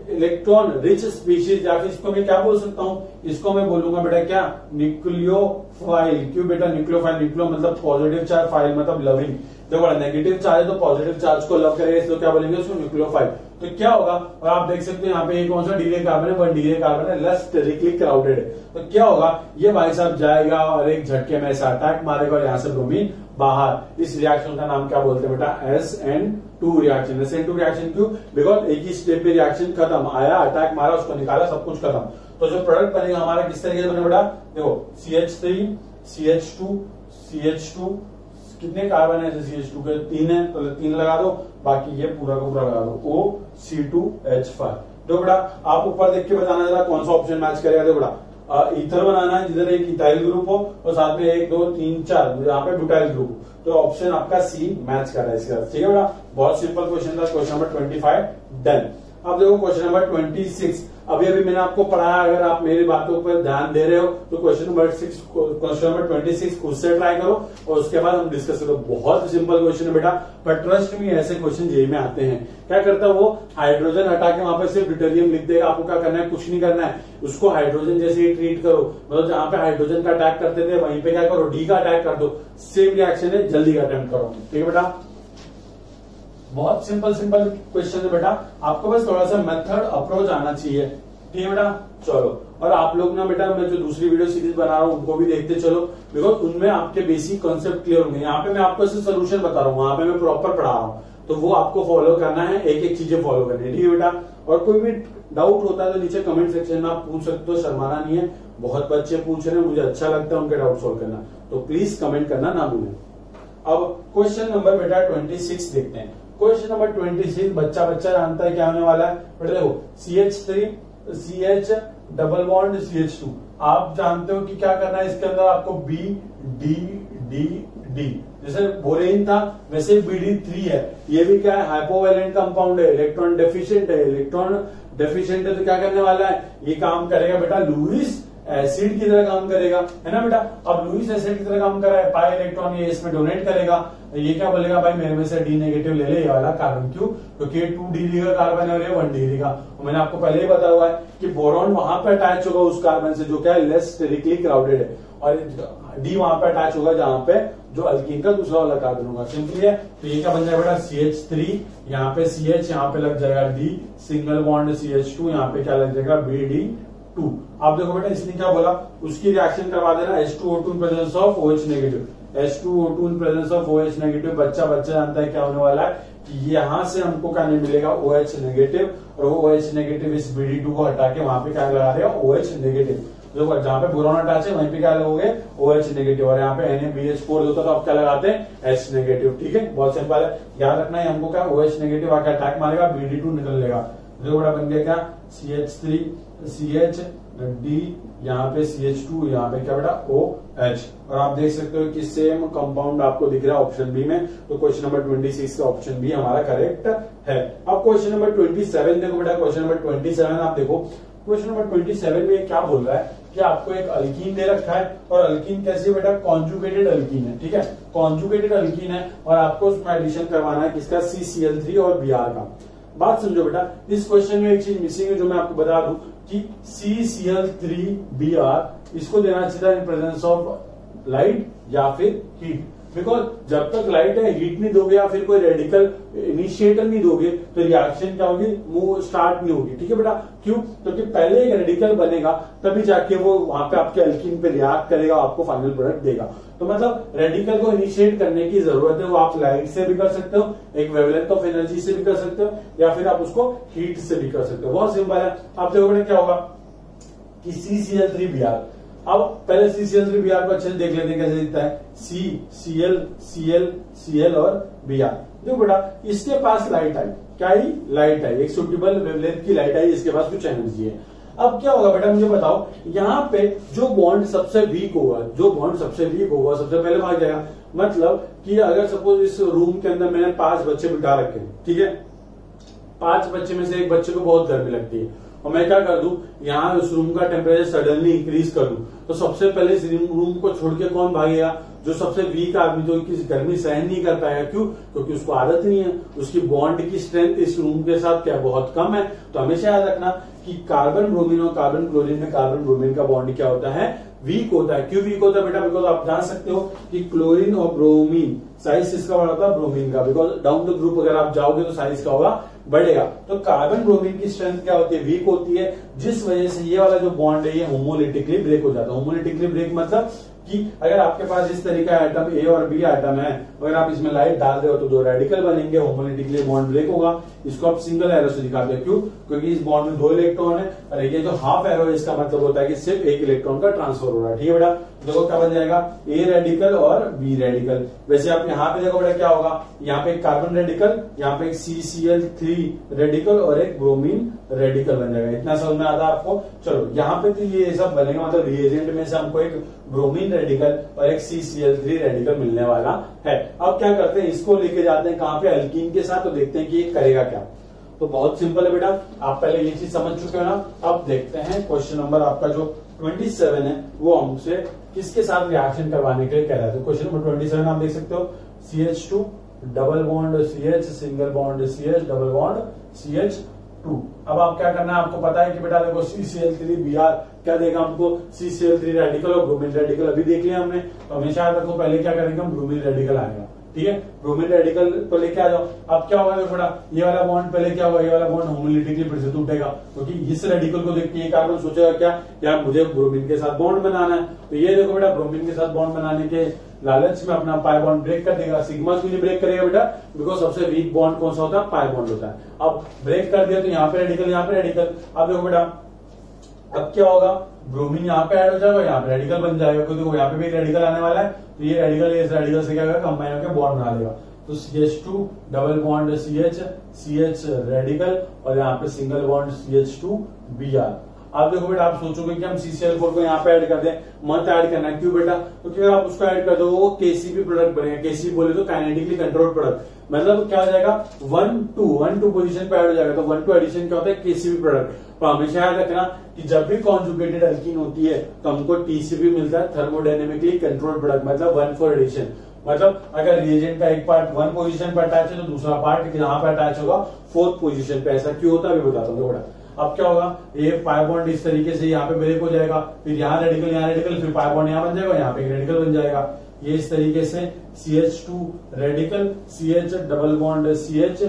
इलेक्ट्रॉन रिच स्पीशीज, या फिर इसको मैं क्या बोल सकता हूं, इसको मैं बोलूंगा बेटा क्या, न्यूक्लियोफाइल। क्यों बेटा न्यूक्लियोफाइल, न्यूक्लियो मतलब पॉजिटिव चार्ज, फाइल मतलब लविंग। देखो नेगेटिव चार्ज है तो पॉजिटिव चार्ज को लव करेगा, इसलिए क्या बोलेंगे उसको न्यूक्लियोफाइल। तो क्या होगा, और आप देख सकते हैं यहाँ पे कौन सा डीरे कार्बन है, 1 डीरे कार्बन है, लेस स्टेरिकली क्राउडेड है। तो क्या होगा, ये भाई साहब जाएगा और एक झटके में ऐसा अटैक मारेगा और यहाँ से ब्रोमीन बाहर। इस रिएक्शन का नाम क्या बोलते हैं बेटा, SN2 रिएक्शन। SN2 रिएक्शन क्यों, बिकॉज एक ही स्टेप पे रिएक्शन खत्म, आया अटैक मारा, उसको निकाला, सब कुछ खत्म। तो जो प्रोडक्ट बनेगा हमारा किस तरीके से बने बेटा, देखो CH3 CH2 CH2, कितने कार्बन है CH2 के, 3 है, तो 3 लगा दो, बाकी ये पूरा का पूरा लगा दो, O C2H5। देखो बेटा आप ऊपर देख के बताना जरा कौन सा ऑप्शन मैच करेगा। देखो बेटा ईथर बनाना है जिधर एक इथाइल ग्रुप हो और साथ में 1 2 3 4 यहाँ पे ब्यूटाइल ग्रुप, तो ऑप्शन आपका सी मैच कर रहा है इसके साथ। ठीक है बेटा, बहुत सिंपल क्वेश्चन था, क्वेश्चन नंबर 25 डन। अब देखो क्वेश्चन नंबर 26, अभी मैंने आपको पढ़ाया, अगर आप मेरी बातों पर ध्यान दे रहे हो तो क्वेश्चन नंबर 26 खुद से ट्राई करो और उसके बाद हम डिस्कस करो। बहुत सिंपल क्वेश्चन है बेटा, पर ट्रस्ट में ऐसे क्वेश्चन जेई में आते हैं। क्या करता है वो, हाइड्रोजन हटा के वहां पे सिर्फ ड्यूटेरियम लिख देगा। आपको क्या करना है, कुछ नहीं करना है, उसको हाइड्रोजन जैसे ही ट्रीट करो, मतलब जहां पे हाइड्रोजन का अटैक करते थे वहीं पे क्या करो, डी का अटैक कर दो, सेम रिएक्शन है, जल्दी अटेम्प्ट करो। ठीक है बेटा, बहुत सिंपल क्वेश्चन है बेटा, आपको बस थोड़ा सा मेथड अप्रोच आना चाहिए। ठीक है बेटा, चलो। और आप लोग ना बेटा, मैं जो दूसरी वीडियो सीरीज बना रहा हूँ उनको भी देखते चलो, बिकॉज उनमें आपके बेसिक कॉन्सेप्ट क्लियर होंगे। यहाँ पे मैं आपको सिर्फ सोल्यूशन बता रहा हूँ, वहां पे मैं प्रॉपर पढ़ा रहा हूँ, तो वो आपको फॉलो करना है, एक एक चीजें फॉलो करनी है। ठीक है बेटा, और कोई भी डाउट होता है तो नीचे कमेंट सेक्शन में आप पूछ सकते हो, शर्माना नहीं है। बहुत बच्चे पूछ रहे हैं, मुझे अच्छा लगता है उनके डाउट सॉल्व करना, तो प्लीज कमेंट करना ना भूलें। अब क्वेश्चन नंबर बेटा 26 देखते हैं। क्वेश्चन नंबर 26 बच्चा जानता है क्या होने वाला है बेटा। देखो CH3 CH double bond CH2, आप जानते हो कि क्या करना है, इसके अंदर आपको B डी डी डी। जैसे बोरेन था वैसे BD3 है, ये भी क्या है, हाइपोवैलेंट कंपाउंड है, इलेक्ट्रॉन डेफिशिएंट है। इलेक्ट्रॉन डेफिशिएंट है तो क्या करने वाला है, ये काम करेगा बेटा लुईस एसिड की तरह काम करेगा, है ना बेटा। अब लुईस एसिड की तरह काम कर रहा है, पाई इलेक्ट्रॉन ये इसमें डोनेट करेगा, ये क्या बोलेगा, भाई मेरे में से डी नेगेटिव ले ले ये वाला कार्बन। क्यों, क्योंकि ये 2 डिग्री का कार्बन है और ये 1 डिग्री का। और मैंने आपको पहले ही बताया हुआ है कि बोरॉन वहां पर अटैच होगा उस कार्बन से जो क्या है लेस स्टेरिकली क्राउडेड है, और डी वहां पर अटैच होगा जहां पे जो अल्कीन का दूसरा वाला कार्बन होगा। सिंपली है, तो ये क्या बन जाएगा बेटा CH3, यहाँ पे CH, यहाँ पे लग जाएगा D, सिंगल बॉन्ड CH2, यहाँ पे क्या लग जाएगा BD2। आप देखो बेटा इसने क्या बोला, उसकी रिएक्शन करवा देना H2O2 in presence of OH negative, H2O2 in presence of OH negative. बच्चा जानता है क्या होने वाला है कि यहां से हमको क्या नहीं मिलेगा, OH नेगेटिव, और वो OH नेगेटिव इस BD2 को हटा के वहां पे क्या लगा देगा, OH नेगेटिव। देखो जहां पे बोरॉन अटैच है वहीं पे क्या लगोगे, OH नेगेटिव, और यहाँ पे NaBH4 होता है तो आप क्या लगाते हैं, H नेगेटिव। ठीक है, बहुत सिंपल है, याद रखना है हमको क्या, OH नेगेटिव आके अटैक मारेगा, BD2 निकल लेगा। देखो बड़ा बन गया क्या, CH3 CH D, यहाँ पे CH2, यहाँ पे क्या बेटा OH। और आप देख सकते हो कि सेम कंपाउंड आपको दिख रहा है ऑप्शन बी में, तो क्वेश्चन नंबर 26 का ऑप्शन बी हमारा करेक्ट है। अब क्वेश्चन नंबर 27 देखो बेटा, क्वेश्चन नंबर 27 आप देखो, क्वेश्चन नंबर 27 में क्या बोल रहा है कि आपको एक अल्कीन दे रखा है, और अल्कीन कैसे बेटा, कॉन्जुगेटेड अल्कीन है। ठीक है, कॉन्जुगेटेड अल्कीन है, और आपको उसमें एडिशन करवाना है किसका, CCl3 और Br का। बात समझो बेटा, इस क्वेश्चन में एक चीज मिसिंग है जो मैं आपको बता दूं कि CCl3Br इसको देना चाहिए इन प्रेजेंस ऑफ लाइट या फिर हीट, बिकॉज जब तक लाइट है हीट नहीं दोगे या फिर कोई रेडिकल इनिशिएटर नहीं दोगे तो रिएक्शन क्या होगी, मूव स्टार्ट नहीं होगी। ठीक है बेटा, क्यों, क्योंकि पहले एक रेडिकल बनेगा तभी जाके वो वहां पे आपके अल्कीन पे रिएक्ट करेगा, आपको फाइनल प्रोडक्ट देगा। तो मतलब रेडिकल को इनिशिएट करने की जरूरत है, वो आप लाइट से भी कर सकते हो, एक वेवलेंथ ऑफ एनर्जी से भी कर सकते हो, या फिर आप उसको हीट से भी कर सकते हो। बहुत सिंपल है, आप देखो बेटा क्या होगा कि CCl3Br। अब पहले CCl3Br को अच्छे से देख लेते हैं कैसे दिखता है, Cl और Br। देखो बेटा इसके पास लाइट आई, क्या आई, लाइट आई, एक सुटेबल वेवलेंथ की लाइट आई, इसके पास कुछ एनर्जी है। अब क्या होगा बेटा मुझे बताओ, यहाँ पे जो बॉन्ड सबसे वीक होगा, जो बॉन्ड सबसे वीक होगा सबसे पहले भाग जाएगा। मतलब कि अगर सपोज इस रूम के अंदर मैंने 5 बच्चे बिठा रखे हैं, ठीक है, 5 बच्चे में से एक बच्चे को बहुत गर्मी लगती है, और मैं क्या कर दूं, यहाँ उस रूम का टेम्परेचर सडनली इंक्रीज कर दूं, तो सबसे पहले इस रूम को छोड़ के कौन भागेगा, जो सबसे वीक आदमी, जो किसी गर्मी सहन नहीं कर पाएगा। क्यों, क्योंकि उसको आदत नहीं है, उसकी बॉन्ड की स्ट्रेंथ इस रूम के साथ क्या बहुत कम है। तो हमेशा याद रखना कि कार्बन ब्रोमीन और कार्बन क्लोरीन में कार्बन ब्रोमीन का बॉन्ड क्या होता है, वीक होता है। क्यों वीक होता है बेटा, बिकॉज आप जान सकते हो कि क्लोरीन और ब्रोमीन साइज इसका बड़ा होता है ब्रोमीन का, बिकॉज डाउन द ग्रुप अगर आप जाओगे तो साइज का होगा बढ़ेगा। तो कार्बन ब्रोमीन की स्ट्रेंथ क्या होती है, वीक होती है, जिस वजह से ये वाला जो बॉन्ड है ये होमोलिटिकली ब्रेक हो जाता है। होमोलिटिकली ब्रेक मतलब कि अगर आपके पास इस तरीका एटम ए और बी एटम है, अगर आप इसमें लाइट डाल रहे हो तो 2 रेडिकल बनेंगे, होमोलिटिकली बॉन्ड ब्रेक होगा। इसको आप सिंगल एरो से दिखाते हैं, क्यों, क्योंकि इस बॉन्ड में 2 इलेक्ट्रॉन है, और ये जो हाफ एरो है इसका मतलब होता है कि सिर्फ एक इलेक्ट्रॉन का ट्रांसफर हो रहा है। ठीक है बेटा, देखो क्या बन जाएगा, ए रेडिकल और बी रेडिकल। वैसे आप यहाँ पे देखो बेटा क्या होगा, यहाँ पे एक कार्बन रेडिकल, यहाँ पे एक CCl3 रेडिकल और एक ब्रोमीन रेडिकल बन जाएगा। इतना समझ में आता है आपको। चलो यहाँ पे तो ये सब बनेगा, मतलब रिएजेंट में से हमको एक ब्रोमीन रेडिकल और एक CCl3 रेडिकल मिलने वाला है। अब क्या करते हैं, इसको लेके जाते हैं कहाँ पे, अल्कीन के साथ, तो देखते हैं कि ये करेगा क्या। तो बहुत सिंपल है बेटा, आप पहले ये चीज समझ चुके हो ना। अब देखते हैं क्वेश्चन नंबर आपका जो 27 है वो हमसे किसके साथ रिएक्शन करवाने के लिए कह रहा है। तो क्वेश्चन नंबर 27 आप देख सकते हो, CH2 double bond CH, single bond CH, double bond CH2। अब आप क्या करना है, आपको पता है कि बेटा देखो CCl3Br क्या देगा हमको, CCl3 रेडिकल और ब्रोमीन रेडिकल अभी देख लिया हमने। तो हमेशा याद रखो पहले क्या करेंगे हम, ब्रोमीन रेडिकल आएगा। ठीक है, ब्रोमीन रेडिकल तो लेके आ जाओ। अब क्या होगा बेटा, ये वाला बॉन्ड पहले क्या होगा, ये वाला बॉन्ड होमोलिटिकली फिर से टूटेगा, क्योंकि इस रेडिकल को देख के ये कार्बन सोचेगा क्या, यार मुझे ब्रोमीन के साथ बॉन्ड बनाना है। तो ये देखो बेटा, ब्रोमीन के साथ बॉन्ड बनाने के लालच में अपना पाई बॉन्ड ब्रेक कर देगा। सिग्मा क्यों नहीं ब्रेक करेगा बेटा, बिकॉज सबसे वीक बॉन्ड कौन सा होता है, पाई बॉन्ड होता है। अब ब्रेक कर दिया तो यहाँ पे रेडिकल, यहाँ पे रेडिकल। अब देखो बेटा अब क्या होगा, ब्रोमीन यहाँ पे ऐड हो जाएगा, यहाँ पे रेडिकल बन जाएगा, क्योंकि यहाँ पे भी रेडिकल आने वाला है। तो ये रेडिकल इस रेडिकल से क्या होगा, कंबाइन होकर बॉन्ड बना लेगा। तो CH2 double bond CH, CH radical, और यहाँ पे सिंगल बॉन्ड CH2Br। आप देखो बेटा, आप सोचोगे कि हम CCl4 को यहाँ पे ऐड कर दें, मत ऐड करना है। क्यों बेटा? क्योंकि अगर आप उसको ऐड कर दो वो केसीपी प्रोडक्ट बनेगा। केसीपी बोले तो काइनेटिकली कंट्रोल्ड प्रोडक्ट, मतलब क्या हो जाएगा, 1-2 पोजीशन पे ऐड हो जाएगा। तो 1-2 एडिशन क्या होता है, केसीपी प्रोडक्ट। तो हमेशा याद रखना कि जब भी कॉन्जुगेटेड अल्कीन होती है तो हमको टीसीपी मिलता है, थर्मोडायनेमिकली कंट्रोल्ड प्रोडक्ट, मतलब 1-4 एडिशन। मतलब अगर रिएजेंट का एक पार्ट 1 पोजीशन पे अटैच है तो दूसरा पार्ट यहाँ पे अटैच होगा 4th पोजीशन पे। ऐसा क्यों होता है अभी बताता हूँ बेटा। अब क्या होगा, ये पाई बॉन्ड इस तरीके से यहाँ पे ब्रेक हो जाएगा, फिर यहाँ रेडिकल, फिर पाई बॉन्ड यहाँ बन जाएगा, यहाँ पे रेडिकल बन जाएगा। ये इस तरीके से CH2 radical, CH double bond CH,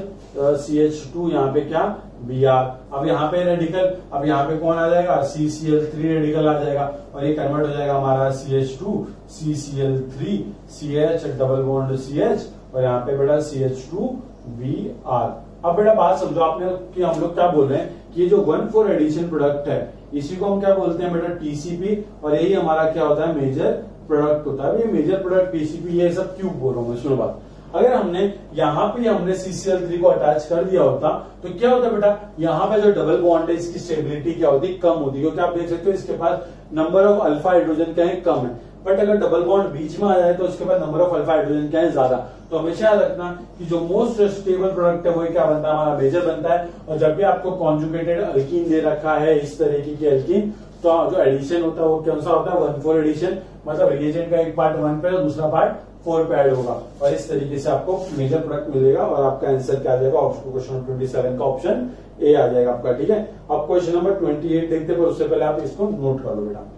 CH2 यहाँ पे क्या, Br। अब यहाँ पे रेडिकल, अब यहाँ पे कौन आ जाएगा, CCl3 रेडिकल आ जाएगा, और ये कन्वर्ट हो जाएगा हमारा CH2 CCl3 CH double bond CH, और यहाँ पे बेटा CH2 Br। अब बेटा बात समझो आपने कि हम लोग क्या बोल रहे हैं कि ये जो 1-4 एडिशन प्रोडक्ट है इसी को हम क्या बोलते हैं बेटा, टीसीपी, और यही हमारा क्या होता है, मेजर प्रोडक्ट होता है। ये मेजर प्रोडक्ट टीसीपी, ये सब क्यों बोल रहा हूँ मैं, सुनो बात। अगर हमने यहाँ पे हमने CCl3 को अटैच कर दिया होता तो क्या होता बेटा, यहाँ पे जो डबल बॉन्ड है इसकी स्टेबिलिटी क्या होती, कम होती, क्योंकि आप देख सकते हो इसके पास नंबर ऑफ अल्फा हाइड्रोजन क्या है, कम है। बट अगर डबल बॉन्ड बीच में आ जाए तो उसके बाद नंबर ऑफ अल्फा हाइड्रोजन क्या है, ज्यादा। तो हमेशा याद रखना कि जो मोस्ट स्टेबल प्रोडक्ट है वो क्या बनता है, हमारा मेजर बनता है। और जब भी आपको कॉन्जुगेटेड अल्कीन दे रखा है इस तरीके की अल्कीन, तो जो एडिशन होता है वो कौन सा होता है, 1-4 एडिशन, मतलब रिएजेंट का एक पार्ट 1 पे और दूसरा पार्ट 4 पे ऐड होगा, और इस तरीके से आपको मेजर प्रोडक्ट मिलेगा। और आपका आंसर क्या आ जाएगा, क्वेश्चन नंबर 27 का ऑप्शन ए आ जाएगा आपका। ठीक है, अब क्वेश्चन नंबर 28 देखते हैं, पर उससे पहले आप इसको नोट कर लो बेटा।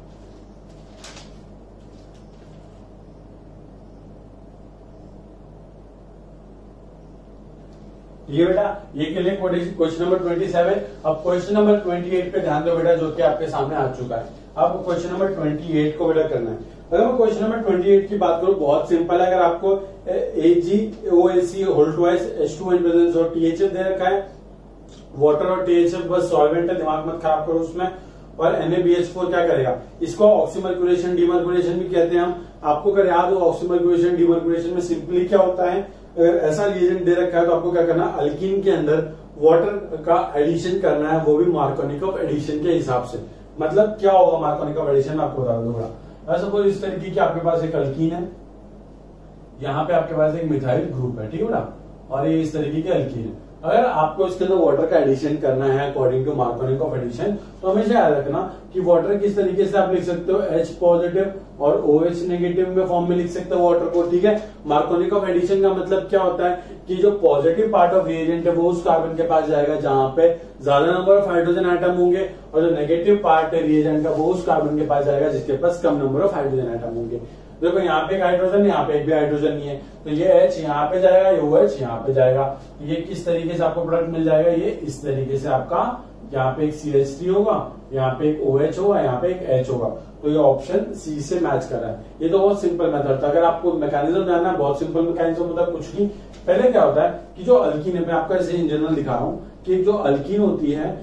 ये बेटा ये के लिए क्वेश्चन नंबर 27। अब क्वेश्चन नंबर 28 पे ध्यान दो बेटा, जो कि आपके सामने आ चुका है। अब क्वेश्चन नंबर 28 को बेटा करना है। अगर मैं क्वेश्चन नंबर 28 की बात करूं, बहुत सिंपल है। अगर आपको AgOAC होल्टवाइज H2N प्रेजेंस और THF दे रखा है, वाटर और THF बस सॉल्वेंट है, दिमाग मत खराब करो उसमें। और NaBH4 क्या करेगा, इसको ऑक्सीमर्क्यूरेशन डीमर्क्यूरेशन भी कहते हैं हम। आपको अगर याद हो ऑक्सीमर्क्यूरेशन डीमर्क्यूरेशन में सिंपली क्या होता है, अगर ऐसा रिएजेंट दे रखा है तो आपको क्या करना है, अल्कीन के अंदर वाटर का एडिशन करना है, वो भी मार्कोनिकॉफ एडिशन के हिसाब से। मतलब क्या होगा मार्कोनिकॉफ एडिशन, आपको बता दूंगा। सपोज इस तरीके की आपके पास एक अल्कीन है, यहाँ पे आपके पास एक मिथाइल ग्रुप है, ठीक है बेटा, और ये इस तरीके की अल्कीन है। अगर आपको इसके अंदर वाटर का एडिशन करना है अकॉर्डिंग टू मार्कोनिकॉफ एडिशन, तो हमेशा याद रखना कि वाटर किस तरीके से आप लिख सकते हो, H पॉजिटिव और OH नेगेटिव में फॉर्म में लिख सकते हो वाटर को। ठीक है, मार्कोनिकॉफ एडिशन का मतलब क्या होता है कि जो पॉजिटिव पार्ट ऑफ रिएजेंट है वो उस कार्बन के पास जाएगा जहां पे ज्यादा नंबर ऑफ हाइड्रोजन एटम होंगे, और जो नेगेटिव पार्ट है रिएजेंट का वो उस कार्बन के पास जाएगा जिसके पास कम नंबर ऑफ हाइड्रोजन एटम होंगे। देखो यहाँ पे एक हाइड्रोजन, यहाँ पे एक भी हाइड्रोजन नहीं है, तो ये H यहाँ पे जाएगा, ये OH यहाँ पे जाएगा। ये किस तरीके से आपको प्रोडक्ट मिल जाएगा, ये इस तरीके से आपका यहाँ पे एक CH3 होगा, यहाँ पे एक OH होगा, यहाँ पे एक H होगा। तो ये ऑप्शन सी से मैच कर रहा है। ये तो बहुत सिंपल मेथड था। अगर आपको मैकेनिज्म जानना है, बहुत सिंपल मैकेनिज्म, मतलब कुछ नहीं। पहले क्या होता है कि जो अल्कीन है, मैं आपका ऐसे इन जनरल दिखा रहा हूँ कि जो अल्कीन होती है,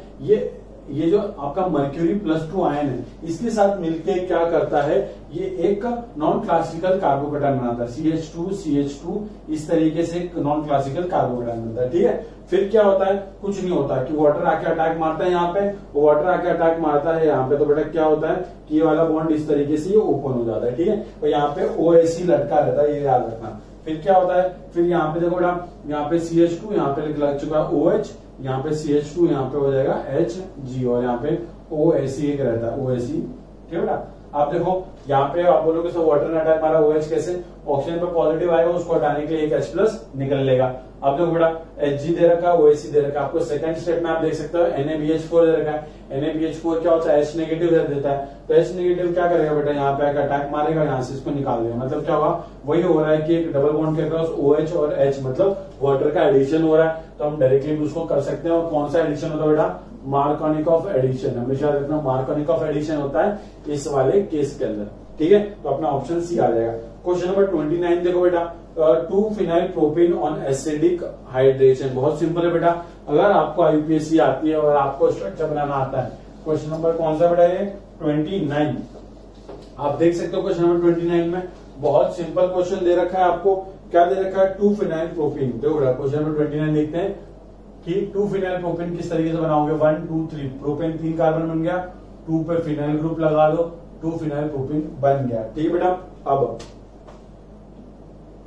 ये जो आपका मर्क्यूरी +2 आयन है, इसके साथ मिलके क्या करता है, ये एक नॉन क्लासिकल कार्बोकेटायन बनाता है, CH2 इस तरीके से एक नॉन क्लासिकल कार्बोकेटायन बनता है। ठीक है, फिर क्या होता है, कुछ नहीं होता कि वाटर आके अटैक मारता है यहाँ पे, वाटर आके अटैक मारता है यहाँ पे, तो बेटा क्या होता है कि ये वाला बॉन्ड इस तरीके से ये ओपन हो जाता है। ठीक है, तो यहाँ पे OAC लटका रहता है, ये याद रखना। फिर क्या होता है, फिर यहाँ पे देखो बेटा, यहाँ पे CH2, यहाँ पे लग चुका है OH, यहाँ पे CH2, यहाँ पे हो जाएगा Hg, और यहाँ पे OAC एक रहता है, OAC। ठीक है बेटा, आप देखो यहाँ पे आप बोलोगे सर वाटर ने अटैक मारा, OH कैसे, ऑक्सीजन पे पॉजिटिव आएगा, उसको हटाने के लिए एक H+ निकल लेगा। अब देखो बेटा Hg दे रखा है, OAC दे रखा है। आपको सेकंड स्टेप में आप देख सकते हो NaBH4 दे रखा है। NaBH4 क्या होता है, H नेगेटिव दे देता है, तो H नेगेटिव क्या करेगा बेटा, यहाँ पे अटैक मारेगा, यहाँ से इसको निकाल देगा। मतलब क्या होगा, वही हो रहा है कि एक डबल बॉन्ड के अक्रॉस OH और H, मतलब वाटर का एडिशन हो रहा है। तो हम डायरेक्टली उसको कर सकते हैं। और कौन सा एडिशन होता है बेटा, मार्कोनिकॉफ एडिशन। हमेशा रखना मार्कोनिकॉफ एडिशन होता है इस वाले केस के अंदर। ठीक है, तो अपना ऑप्शन सी आ जाएगा। क्वेश्चन नंबर 29 देखो बेटा, 2-फिनाइल प्रोपेन ऑन एसिडिक हाइड्रेशन। बहुत सिंपल है बेटा, अगर आपको IUPAC आती है और आपको स्ट्रक्चर बनाना आता है। क्वेश्चन नंबर कौन सा बेटा, ये 29। आप देख सकते हो क्वेश्चन नंबर 29 में बहुत सिंपल क्वेश्चन दे रखा है आपको। क्या दे रखा है, 2-फिनाइल प्रोपेन। देखो बेटा क्वेश्चन नंबर 29 देखते हैं कि 2-फिनाइल प्रोपेन किस तरीके से बनाओगे। 1 2 3 प्रोपेन 3 कार्बन बन गया, 2 पे फिनाइल ग्रुप लगा दो, 2 फिनाइल प्रोपिन बन गया। ठीक है बेटा।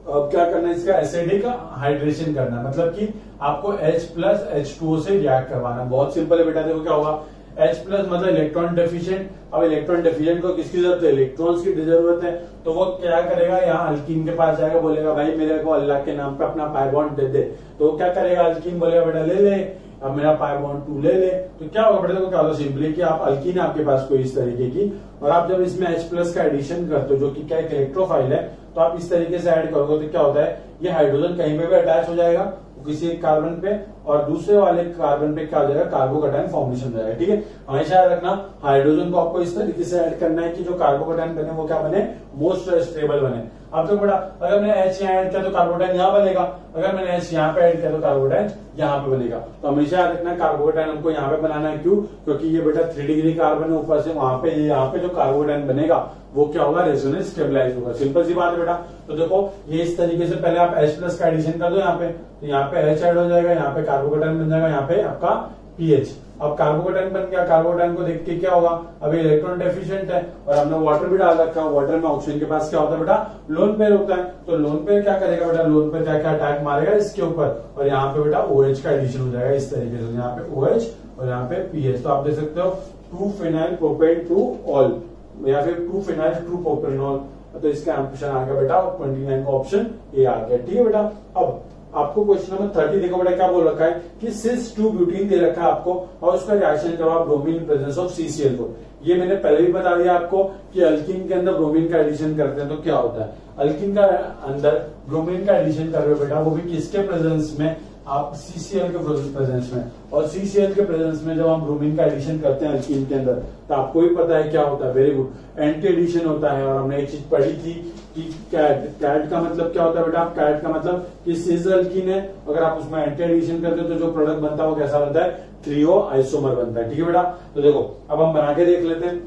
अब क्या करना है, इसका एसिडिक हाइड्रेशन करना है, मतलब कि आपको H प्लस H2O से रिएक्ट करवाना। बहुत सिंपल है बेटा। देखो क्या होगा, H प्लस मतलब इलेक्ट्रॉन डेफिशिएंट। अब इलेक्ट्रॉन डेफिशिएंट को किसकी जरूरत है, इलेक्ट्रॉन्स की जरूरत है। तो वो क्या करेगा, यहाँ अल्कीन के पास जाएगा, बोलेगा भाई मेरे को अल्लाह के नाम पे अपना पाई बॉन्ड दे दे। तो क्या करेगा, अल्कीन बोलेगा बेटा ले ले, अब मेरा पाई बॉन्ड 2 ले ले। तो क्या होगा बेटा, देखो क्या होगा, सिंपली कि आप अल्कीन आपके पास कोई इस तरीके की, और आप जब इसमें H प्लस का एडिशन करते हो जो कि क्या एक इलेक्ट्रोफाइल है, तो आप इस तरीके से ऐड करोगे तो क्या होता है, ये हाइड्रोजन कहीं पे भी अटैच हो जाएगा किसी एक कार्बन पे, और दूसरे वाले कार्बन पे क्या हो जाएगा, कार्बोकैटायन फॉर्मेशन हो जाएगा। ठीक है, हमेशा याद रखना हाइड्रोजन को आपको इस तरीके से ऐड करना है कि जो कार्बोकैटायन बने वो क्या बने, मोस्ट स्टेबल बने। अब तो बड़ा, अगर मैंने H यहाँ ऐड किया तो कार्बोकैटायन यहाँ बनेगा, अगर मैंने H यहाँ पे ऐड किया तो कार्बोकैटायन यहाँ पे बनेगा। तो हमेशा याद रखना कार्बोकैटायन हमको यहाँ पे बनाना है। क्यों, क्योंकि ये बेटा 3 डिग्री कार्बन है, ऊपर से वहां पे यहाँ पे जो कार्बोकैटायन बनेगा वो क्या होगा, रेजोनेंस स्टेबलाइज होगा। सिंपल सी बात है बेटा। तो देखो ये इस तरीके से पहले आप H प्लस का एडिशन कर दो यहाँ पे, तो यहाँ पे H ऐड हो जाएगा, यहाँ पे कार्बोकैटायन बन जाएगा, यहाँ पे आपका पीएच। अब कार्बोकैटायन बन गया, कार्बोकैटायन को देख के क्या होगा, अभी इलेक्ट्रॉन डेफिशिएंट है और हमने वाटर भी डाल रखा है, वाटर में ऑक्सीजन के पास क्या होता है बेटा, लोन पेयर होता है। तो लोन पेयर क्या करेगा बेटा, लोन पेयर क्या क्या अटैक मारेगा इसके ऊपर, और यहाँ पे बेटा OH का एडिशन हो जाएगा इस तरीके से, यहाँ पे OH और यहाँ पे पीएच। तो आप देख सकते हो 2 फिनाइल प्रोपेन 2 ऑल, या फिर 2 फिनाइल 2 प्रोपेनॉल। तो इसका ऑप्शन आ गया बेटा 29 का ऑप्शन ए आ गया। ठीक है बेटा। अब आपको क्वेश्चन नंबर 30 देखो बेटा, क्या बोल रखा है कि सिस 2 ब्यूटीन दे रखा है आपको, और उसका रिएक्शन करो आप bromine in presence of CCl4। ये मैंने पहले भी बता दिया आपको कि अल्कीन के अंदर ब्रोमीन का एडिशन करते हैं तो क्या होता है, अल्कीन का अंदर ब्रोमीन का एडिशन कर रहे हो बेटा, वो भी किसके प्रेजेंस में, आप CCl के प्रेजेंस में। और CCl के प्रेजेंस में जब हम ब्रोमीन का एडिशन करते हैं अल्कीन के अंदर, तो आपको भी पता है क्या होता है, वेरी गुड, एंटी एडिशन होता है। और हमने एक चीज पढ़ी थी कि कैट का मतलब क्या होता है बेटा, कैट का मतलब कि सिस अल्कीन है, अगर आप उसमें एंटी एडिशन करते हो तो जो प्रोडक्ट बनता है वो कैसा बनता है, ट्रियो आइसोमर बनता है। ठीक है बेटा। तो देखो अब हम बना के देख लेते हैं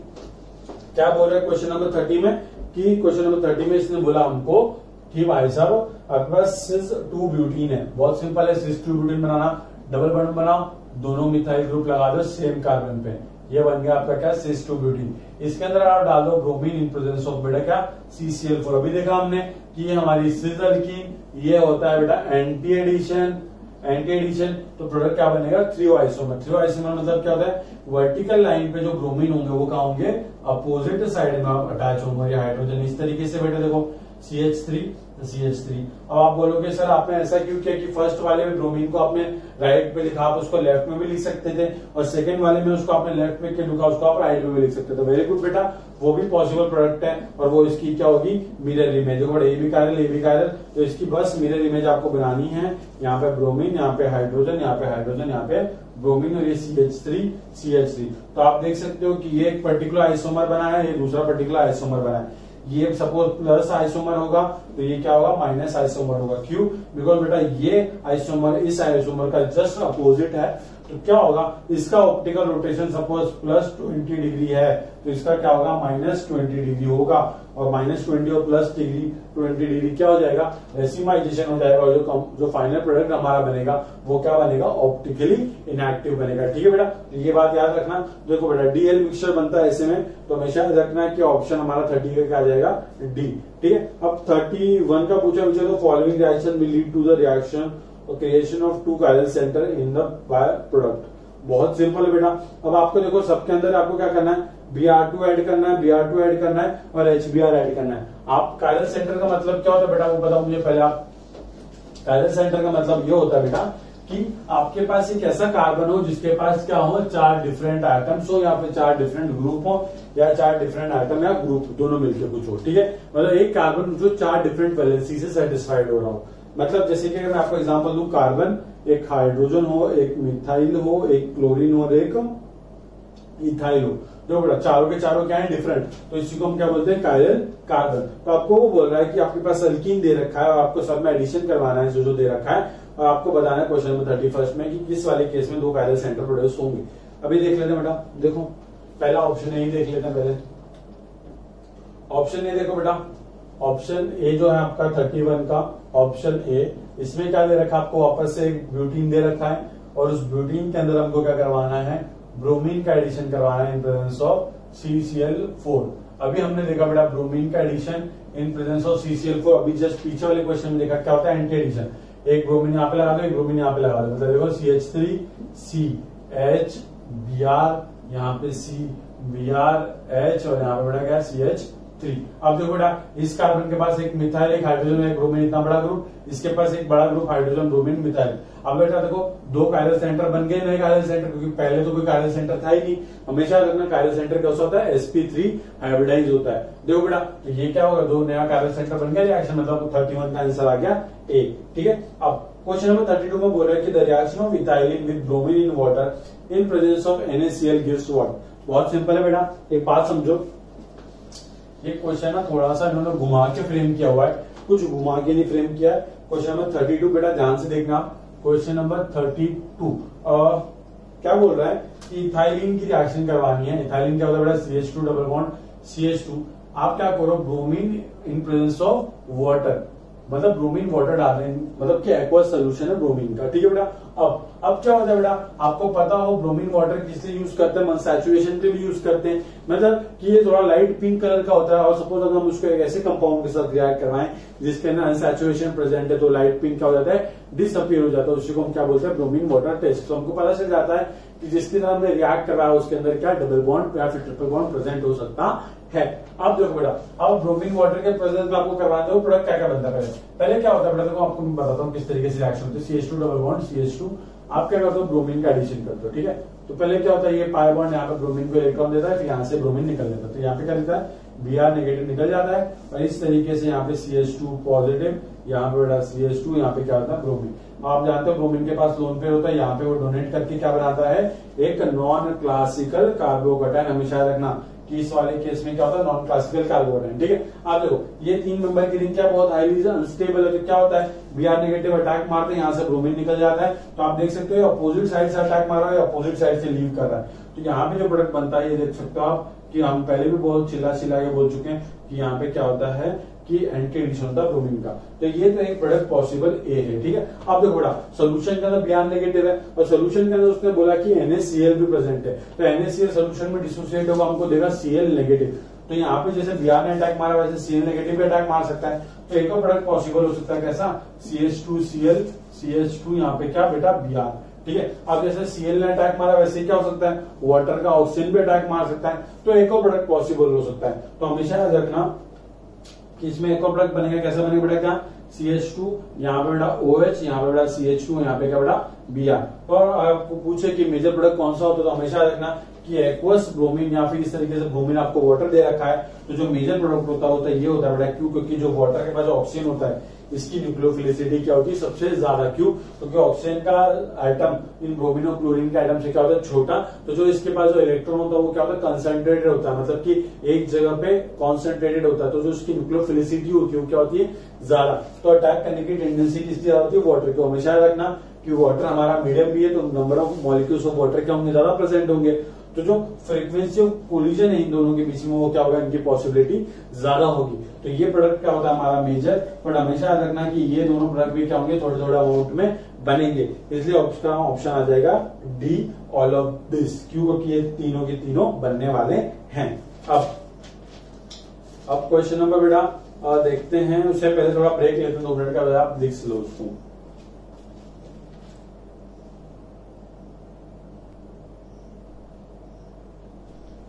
क्या बोल रहे हैं क्वेश्चन नंबर 30 में, कि क्वेश्चन नंबर 30 में इसने बोला हमको कि भाई साहब आपके पास सिस 2 ब्यूटीन है। बहुत सिंपल है, सिस 2 ब्यूटीन बनाना, डबल बॉन्ड बनाओ, दोनों मिथाइल ग्रुप लगा दो सेम कार्बन पे, ये बन गया आपका क्या, सिस 2 ब्यूटीन। इसके अंदर आप डाल दो ब्रोमीन इन प्रेजेंस ऑफ बेटा क्या, CCl4। अभी देखा हमने कि ये हमारी सिस अल्कीन, ये होता है बेटा एंटी एडिशन, एंटी एडिशन, तो प्रोडक्ट क्या बनेगा, थ्रियो आइसोमर। थ्रियो आइसोमर मतलब क्या होता है, वर्टिकल लाइन पे जो ब्रोमीन होंगे वो क्या होंगे, अपोजिट साइड में अटैच होंगे हाइड्रोजन इस तरीके से। बेटा देखो CH3 CH3। अब आप बोलोगे सर आपने ऐसा क्यों किया कि फर्स्ट वाले में ब्रोमीन को आपने राइट पे लिखा, आप उसको लेफ्ट में भी लिख सकते थे, और सेकंड वाले में उसको आपने लेफ्ट में लिखा, उसको आप राइट में भी लिख सकते थे। वेरी गुड बेटा, वो भी पॉसिबल प्रोडक्ट है, और वो इसकी क्या होगी, मिरर इमेज। देखो ए बी कायरल, तो इसकी बस मिरर इमेज आपको बनानी है। यहाँ पे ब्रोमीन, यहाँ पे हाइड्रोजन, यहाँ पे हाइड्रोजन, यहाँ पे ब्रोमीन, और ये CH3। तो आप देख सकते हो कि ये एक पर्टिकुलर आइसोमर बना है, ये दूसरा पर्टिकुलर आइसोमर बना है। ये सपोज प्लस आइसोमर होगा तो ये क्या होगा, माइनस आइसोमर होगा। क्यों, बिकॉज बेटा ये आइसोमर इस आइसोमर का जस्ट अपोजिट है, तो क्या होगा, इसका optical rotation suppose plus 20 degree है, तो इसका क्या होगा, माइनस 20 डिग्री होगा, और माइनस 20 और प्लस 20 डिग्री क्या हो जाएगा, रेसिमाइजेशन हो जाएगा, और जो फाइनल प्रोडक्ट हमारा बनेगा वो क्या बनेगा, ऑप्टिकली इनएक्टिव बनेगा। ठीक है बेटा, तो ये बात याद रखना। देखो बेटा DL मिक्सचर बनता है ऐसे में, तो हमेशा याद रखना है कि ऑप्शन हमारा 30 का क्या आ जाएगा, डी। ठीक है। अब 31 का पूछा मुझे, तो following reaction will lead to the reaction और creation of 2 chiral centre in the by product. बहुत सिंपल है बेटा। अब आपको देखो सबके अंदर आपको क्या करना है, Br2 ऐड करना है, Br2 ऐड करना है, और HBr ऐड करना है। आप कायरल सेंटर का मतलब क्या होता है बेटा, वो बताओ मुझे पहले आप। कायरल सेंटर का मतलब ये होता है बेटा कि आपके पास एक ऐसा कार्बन हो जिसके पास क्या हो, 4 डिफरेंट आइटम्स हो, या फिर 4 डिफरेंट ग्रुप हो, या 4 डिफरेंट आइटम या ग्रुप दोनों मिलकर कुछ हो। ठीक है, मतलब एक कार्बन जो 4 डिफरेंट वैलेंसी से सेटिस्फाइड हो रहा हो। मतलब जैसे कि मैं आपको एग्जांपल दूं, कार्बन, एक हाइड्रोजन हो, एक मिथाइल हो, एक क्लोरीन हो और एक इथाइल हो, जो बड़ा चारों के चारों क्या है, डिफरेंट, तो इसी को हम क्या बोलते हैं, कायरल कार्बन। तो आपको वो बोल रहा है कि आपके पास अल्कीन दे रखा है और आपको सब में एडिशन करवाना है जो दे रखा है, और आपको बताना है क्वेश्चन नंबर 31 में कि किस वाले केस में 2 कायरल सेंटर प्रोड्यूस होंगे। अभी देख लेते हैं बेटा, देखो पहला ऑप्शन ए ही देख लेते हैं पहले। ऑप्शन ए देखो बेटा, ऑप्शन ए जो है आपका 31 का ऑप्शन ए, इसमें क्या दे रखा है आपको, वापस से एक ब्यूटीन दे रखा है, और उस ब्यूटीन के अंदर हमको क्या करवाना है, ब्रोमीन का एडिशन करवाना है इन प्रेजेंस ऑफ CCl4। अभी हमने देखा बेटा ब्रोमीन का addition in presence of CCl4। अभी जस्ट पीछे वाले क्वेश्चन में देखा क्या होता है एंटी एडिशन। एक ब्रोमीन यहाँ पे लगा दो, एक ब्रोमीन यहाँ पे लगा दो, मतलब देखो CH3 CH Br, यहाँ पे CBr H और यहाँ पे बेटा क्या CH3। अब देखो बेटा इस कार्बन के पास एक मिथाइल, एक हाइड्रोजन, एक ब्रोमीन, इतना बड़ा ग्रुप, इसके पास एक बड़ा ग्रुप हाइड्रोजन ब्रोमीन मिथाइल। अब बेटा देखो दो कायरल सेंटर बन गए, नए कायरल सेंटर, क्योंकि पहले तो कोई कायरल सेंटर था ही नहीं। हमेशा रखना कायरल सेंटर कैसा होता है sp3 हाइब्रिडाइज होता है। देखो बेटा तो ये क्या होगा, दो नया कायरल सेंटर बन गया, रिएक्शन मतलब 31 का आंसर आ गया A। ठीक है, अब क्वेश्चन नंबर 32 में बोल रहा है कि the reaction of ethylene with bromine in water in presence of NaCl gives what. बहुत सिंपल है बेटा, एक बात समझो, ये क्वेश्चन ना थोड़ा सा इन्होंने घुमा के फ्रेम किया हुआ है, कुछ घुमा के नहीं फ्रेम किया है। क्वेश्चन नंबर 32 बेटा ध्यान से देखना, क्वेश्चन नंबर 32 क्या बोल रहा है कि इथाइलिन की रिएक्शन करवानी है। इथाइलिन क्या होता है बेटा CH2 डबल बॉन्ड CH2। आप क्या करो, bromine in presence of water, मतलब ब्रोमीन वाटर डाल रहे हैं, मतलब कि एक्वस सोल्यूशन है ब्रोमीन का। ठीक है बेटा, अब क्या होता है बेटा, आपको पता हो ब्रोमीन वाटर किस लिए यूज करते हैं, सैचुरेशन के लिए यूज करते हैं, मतलब कि ये थोड़ा लाइट पिंक कलर का होता है। और सपोज अगर हम उसको एक ऐसे कंपाउंड के साथ रिएक्ट करवाएं जिसके अंदर अनसैचुरेशन प्रेजेंट है, तो लाइट पिंक क्या हो जाता है, डिसअपियर हो जाता है। उसी को हम क्या बोलते हैं, ब्रोमीन वाटर टेस्ट। तो हमको पता चल जाता है कि जिसके साथ हमने रिएक्ट करवाया उसके अंदर क्या डबल बॉन्ड या फिर ट्रिपल बॉन्ड प्रेजेंट हो सकता है। अब देखो बेटा, अब ब्रोमीन वाटर के प्रेजेंस में आपको करवाते हो प्रोडक्ट क्या क्या बनता है। पहले क्या होता है बेटा, देखो आपको मैं बताता हूँ किस तरीके से रिएक्शन होती है। CH2 डबल बॉन्ड CH2, आप क्या करते हो, ब्रोमीन का एडिशन करते हो। ठीक है, तो पहले क्या होता है, ये पाई बॉन्ड यहाँ पे ब्रोमीन को इलेक्ट्रॉन देता है, फिर यहाँ से ब्रोमीन निकल जाता है, तो यहाँ पे क्या देता है Br नेगेटिव निकल जाता है, और इस तरीके से यहाँ पे CH2 पॉजिटिव, यहाँ पे बेटा CH2, यहाँ पे क्या होता है ब्रोमीन। आप जानते हो ब्रोमीन के पास लोन पेयर होता है, यहाँ पे वो डोनेट करके क्या बनाता है, एक नॉन क्लासिकल कार्बोकैटायन। हमेशा रखना कि इस वाले केस में क्या होता है, नॉन क्लासिकल कार्बोकैटायन। ठीक है, आप देखो ये 3 नंबर की रिंग क्या बहुत हाईली अनस्टेबल है, तो क्या होता है Br नेगेटिव अटैक मारते हैं, यहाँ से ब्रोमीन निकल जाता है। तो आप देख सकते हो अपोजिट साइड से अटैक मार रहा है, अपोजिट साइड से लीव कर रहा है। तो यहाँ पे जो प्रोडक्ट बनता है ये देख सकते हो आप, कि हम पहले भी बहुत चिल्ला के बोल चुके हैं कि यहाँ पे क्या होता है कि एंटी एडिशन होता है ब्रोमीन का। तो ये तो एक प्रोडक्ट पॉसिबल ए है। ठीक है, अब देखो बड़ा सोल्यूशन के अंदर Br नेगेटिव है, और सोल्यूशन के अंदर उसने बोला कि NaCl भी प्रेजेंट है, तो NaCl सोल्यूशन में डिसोसिएट होगा, हमको देगा Cl नेगेटिव। तो यहाँ पे जैसे Br ने अटैक मारा वैसे Cl नेगेटिव भी अटैक मार सकता है। तो एक और प्रोडक्ट पॉसिबल हो सकता है, कैसा, CH2Cl CH2 यहाँ पे क्या बेटा Br। ठीक है, अब जैसे Cl ने अटैक मारा वैसे क्या हो सकता है, वाटर का ऑक्सीजन भी अटैक मार सकता है। तो एक और प्रोडक्ट पॉसिबल हो सकता है। तो हमेशा याद रखना कि इसमें एक और प्रोडक्ट बनेगा, कैसा बनेगा बेटा, क्या CH2, यहाँ पे बेटा OH, यहाँ पे बेटा CH2, यहाँ पे क्या बेटा Br। और आपको पूछे कि मेजर प्रोडक्ट कौन सा होता है, तो हमेशा रखना कि एक्वस ब्रोमीन या फिर इस तरीके से ब्रोमीन आपको वाटर दे रखा है, तो जो मेजर प्रोडक्ट होता है ये होता है बेटा क्यों, क्योंकि जो वाटर के पास ऑक्सीजन होता है इसकी न्यूक्लियोफिलिसिटी क्या होती है, सबसे ज्यादा। क्यों, क्योंकि ऑक्सीजन का आइटम इन ब्रोमीन और क्लोरीन के आइटम से क्या होता है छोटा, तो जो इसके पास जो इलेक्ट्रॉन होता है वो क्या होता है कंसंट्रेटेड होता है, मतलब कि एक जगह पे कॉन्सेंट्रेटेड होता है। तो जो उसकी न्यूक्लियोफिलिसिटी होती है वो क्या होती है ज्यादा। तो अटैक करने की टेंडेंसी किसकी ज्यादा होती है, वाटर को। हमेशा रखना कि वाटर हमारा मीडियम भी है, तो number of molecules of water क्या होंगे, ज्यादा प्रेजेंट होंगे। तो जो फ्रीक्वेंसी ऑफ कोलिजन है इन दोनों के बीच में वो क्या होगा, इनकी पॉसिबिलिटी ज्यादा होगी। तो ये प्रोडक्ट क्या होता है हमारा मेजर, बट हमेशा याद रखना कि ये दोनों प्रोडक्ट भी क्या होंगे, थोड़े थोड़े अमाउंट में बनेंगे। इसलिए ऑप्शन आ जाएगा डी, ऑल ऑफ दिस। क्यों, क्योंकि ये तीनों के तीनों बनने वाले हैं। अब क्वेश्चन नंबर बेटा देखते हैं, उससे पहले थोड़ा ब्रेक लेते हैं 2 मिनट का, आप लिख लो उसको।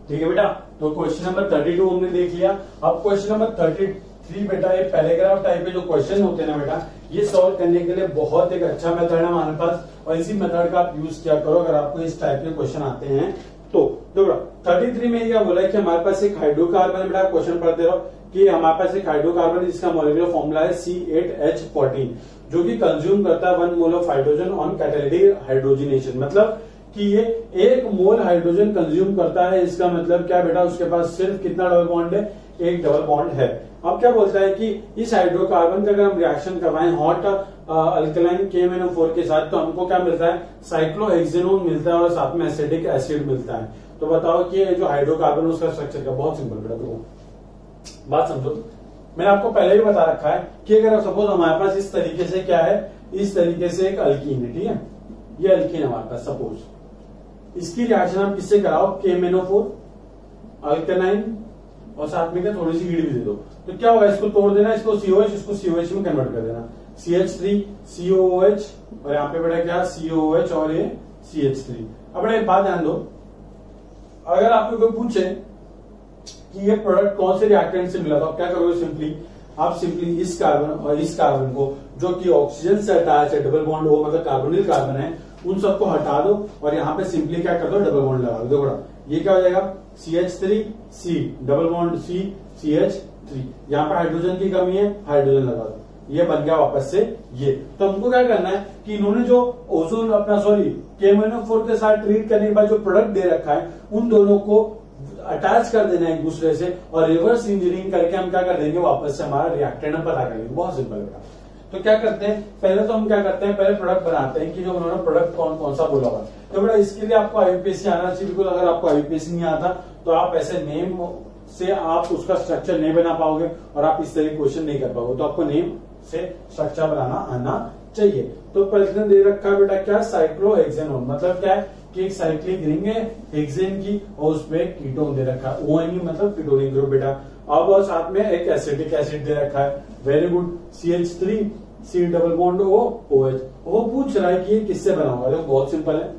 ठीक है बेटा, तो क्वेश्चन नंबर 32 हमने देख लिया। अब क्वेश्चन नंबर 33 बेटा, ये पैराग्राफ टाइप के जो क्वेश्चन होते हैं ना बेटा, ये सॉल्व करने के लिए बहुत एक अच्छा मेथड है हमारे पास, और इसी मेथड का आप यूज किया करो अगर आपको इस टाइप के क्वेश्चन आते हैं तो। बेटा 33 में क्या बोला है कि हमारे पास एक हाइड्रोकार्बन, बेटा क्वेश्चन पढ़ते रहो, कि हमारे पास एक हाइड्रोकार्बन जिसका मॉलिक्यूलर फॉर्मूला है C8H14, जो कि कंज्यूम करता है 1 mole of hydrogen on catalytic hydrogenation. मतलब कि ये 1 मोल हाइड्रोजन कंज्यूम करता है। इसका मतलब क्या बेटा, उसके पास सिर्फ कितना डबल बॉन्ड है, एक डबल बॉन्ड है। अब क्या बोलता है कि इस हाइड्रोकार्बन का अगर हम रिएक्शन करवाएं हॉट अल्कलाइन KMnO4 के साथ, तो हमको क्या मिलता है, साइक्लोहेक्सेनोन मिलता है और साथ में एसिटिक एसिड मिलता है। तो बताओ कि जो हाइड्रोकार्बन उसका स्ट्रक्चर क्या, बहुत सिंपल बेटा, तो बात समझो। मैंने आपको पहले भी बता रखा है कि अगर सपोज हमारे पास इस तरीके से क्या है, इस तरीके से एक अल्कीन है, ठीक है, ये अल्कीन हमारे पास सपोज, इसकी रिएक्शन आप किससे कराओ, KMnO4 अल्केनाइन और साथ में क्या थोड़ी सी हीट भी दे दो, तो क्या होगा, इसको तोड़ देना, इसको COH, इसको COH में कन्वर्ट कर देना, CH3 COOH और यहाँ पे बेटा क्या COOH और ये CH3। अब बेटा एक बात ध्यान दो, अगर आपको कोई पूछे कि ये प्रोडक्ट कौन से रिएक्टेंट से मिला, तो आप क्या करोगे, आप सिंपली इस कार्बन और इस कार्बन को जो कि ऑक्सीजन से अटैच है, डबल बॉन्ड O मतलब कार्बोनिल कार्बन है, उन सबको हटा दो और यहाँ पे सिंपली क्या कर दो, डबल बॉन्ड लगा दो। देखो ये क्या हो जाएगा, CH3 C double bond C CH3, यहाँ पे हाइड्रोजन की कमी है, हाइड्रोजन लगा दो, ये बन गया वापस से ये। तो हमको क्या करना है कि इन्होंने जो ओजोन अपना KMnO4 के साथ ट्रीट करने के बाद जो प्रोडक्ट दे रखा है, उन दोनों को अटैच कर देना है एक दूसरे से और रिवर्स इंजीनियरिंग करके हम क्या कर देंगे, वापस से हमारा रिएक्टेंट हम पता कर लेंगे। बहुत सिंपल है। तो क्या करते हैं, पहले तो हम क्या करते हैं, पहले प्रोडक्ट बनाते हैं कि जो उन्होंने प्रोडक्ट कौन कौन सा बोला हुआ। तो बेटा इसके लिए आपको IUPAC आना चाहिए, बिल्कुल। अगर आपको IUPAC नहीं आता तो आप ऐसे नेम से आप उसका स्ट्रक्चर नहीं बना पाओगे और आप इस तरह के क्वेश्चन नहीं कर पाओगे। तो आपको नेम से स्ट्रक्चर बनाना आना चाहिए। तो पहले दे रखा है बेटा क्या, साइक्लोहेक्सेनोन, मतलब क्या है कि एक साइक्लिक रिंग है हेक्सेन की और उसमें कीटोन दे रखा है, ONE मतलब कीटोनिक ग्रुप बेटा। अब और साथ में एक एसिटिक एसिड दे रखा है, very good, CH3 C double bond OH। वो पूछ रहा है कि ये किससे बना होगा, देखो बहुत सिंपल है,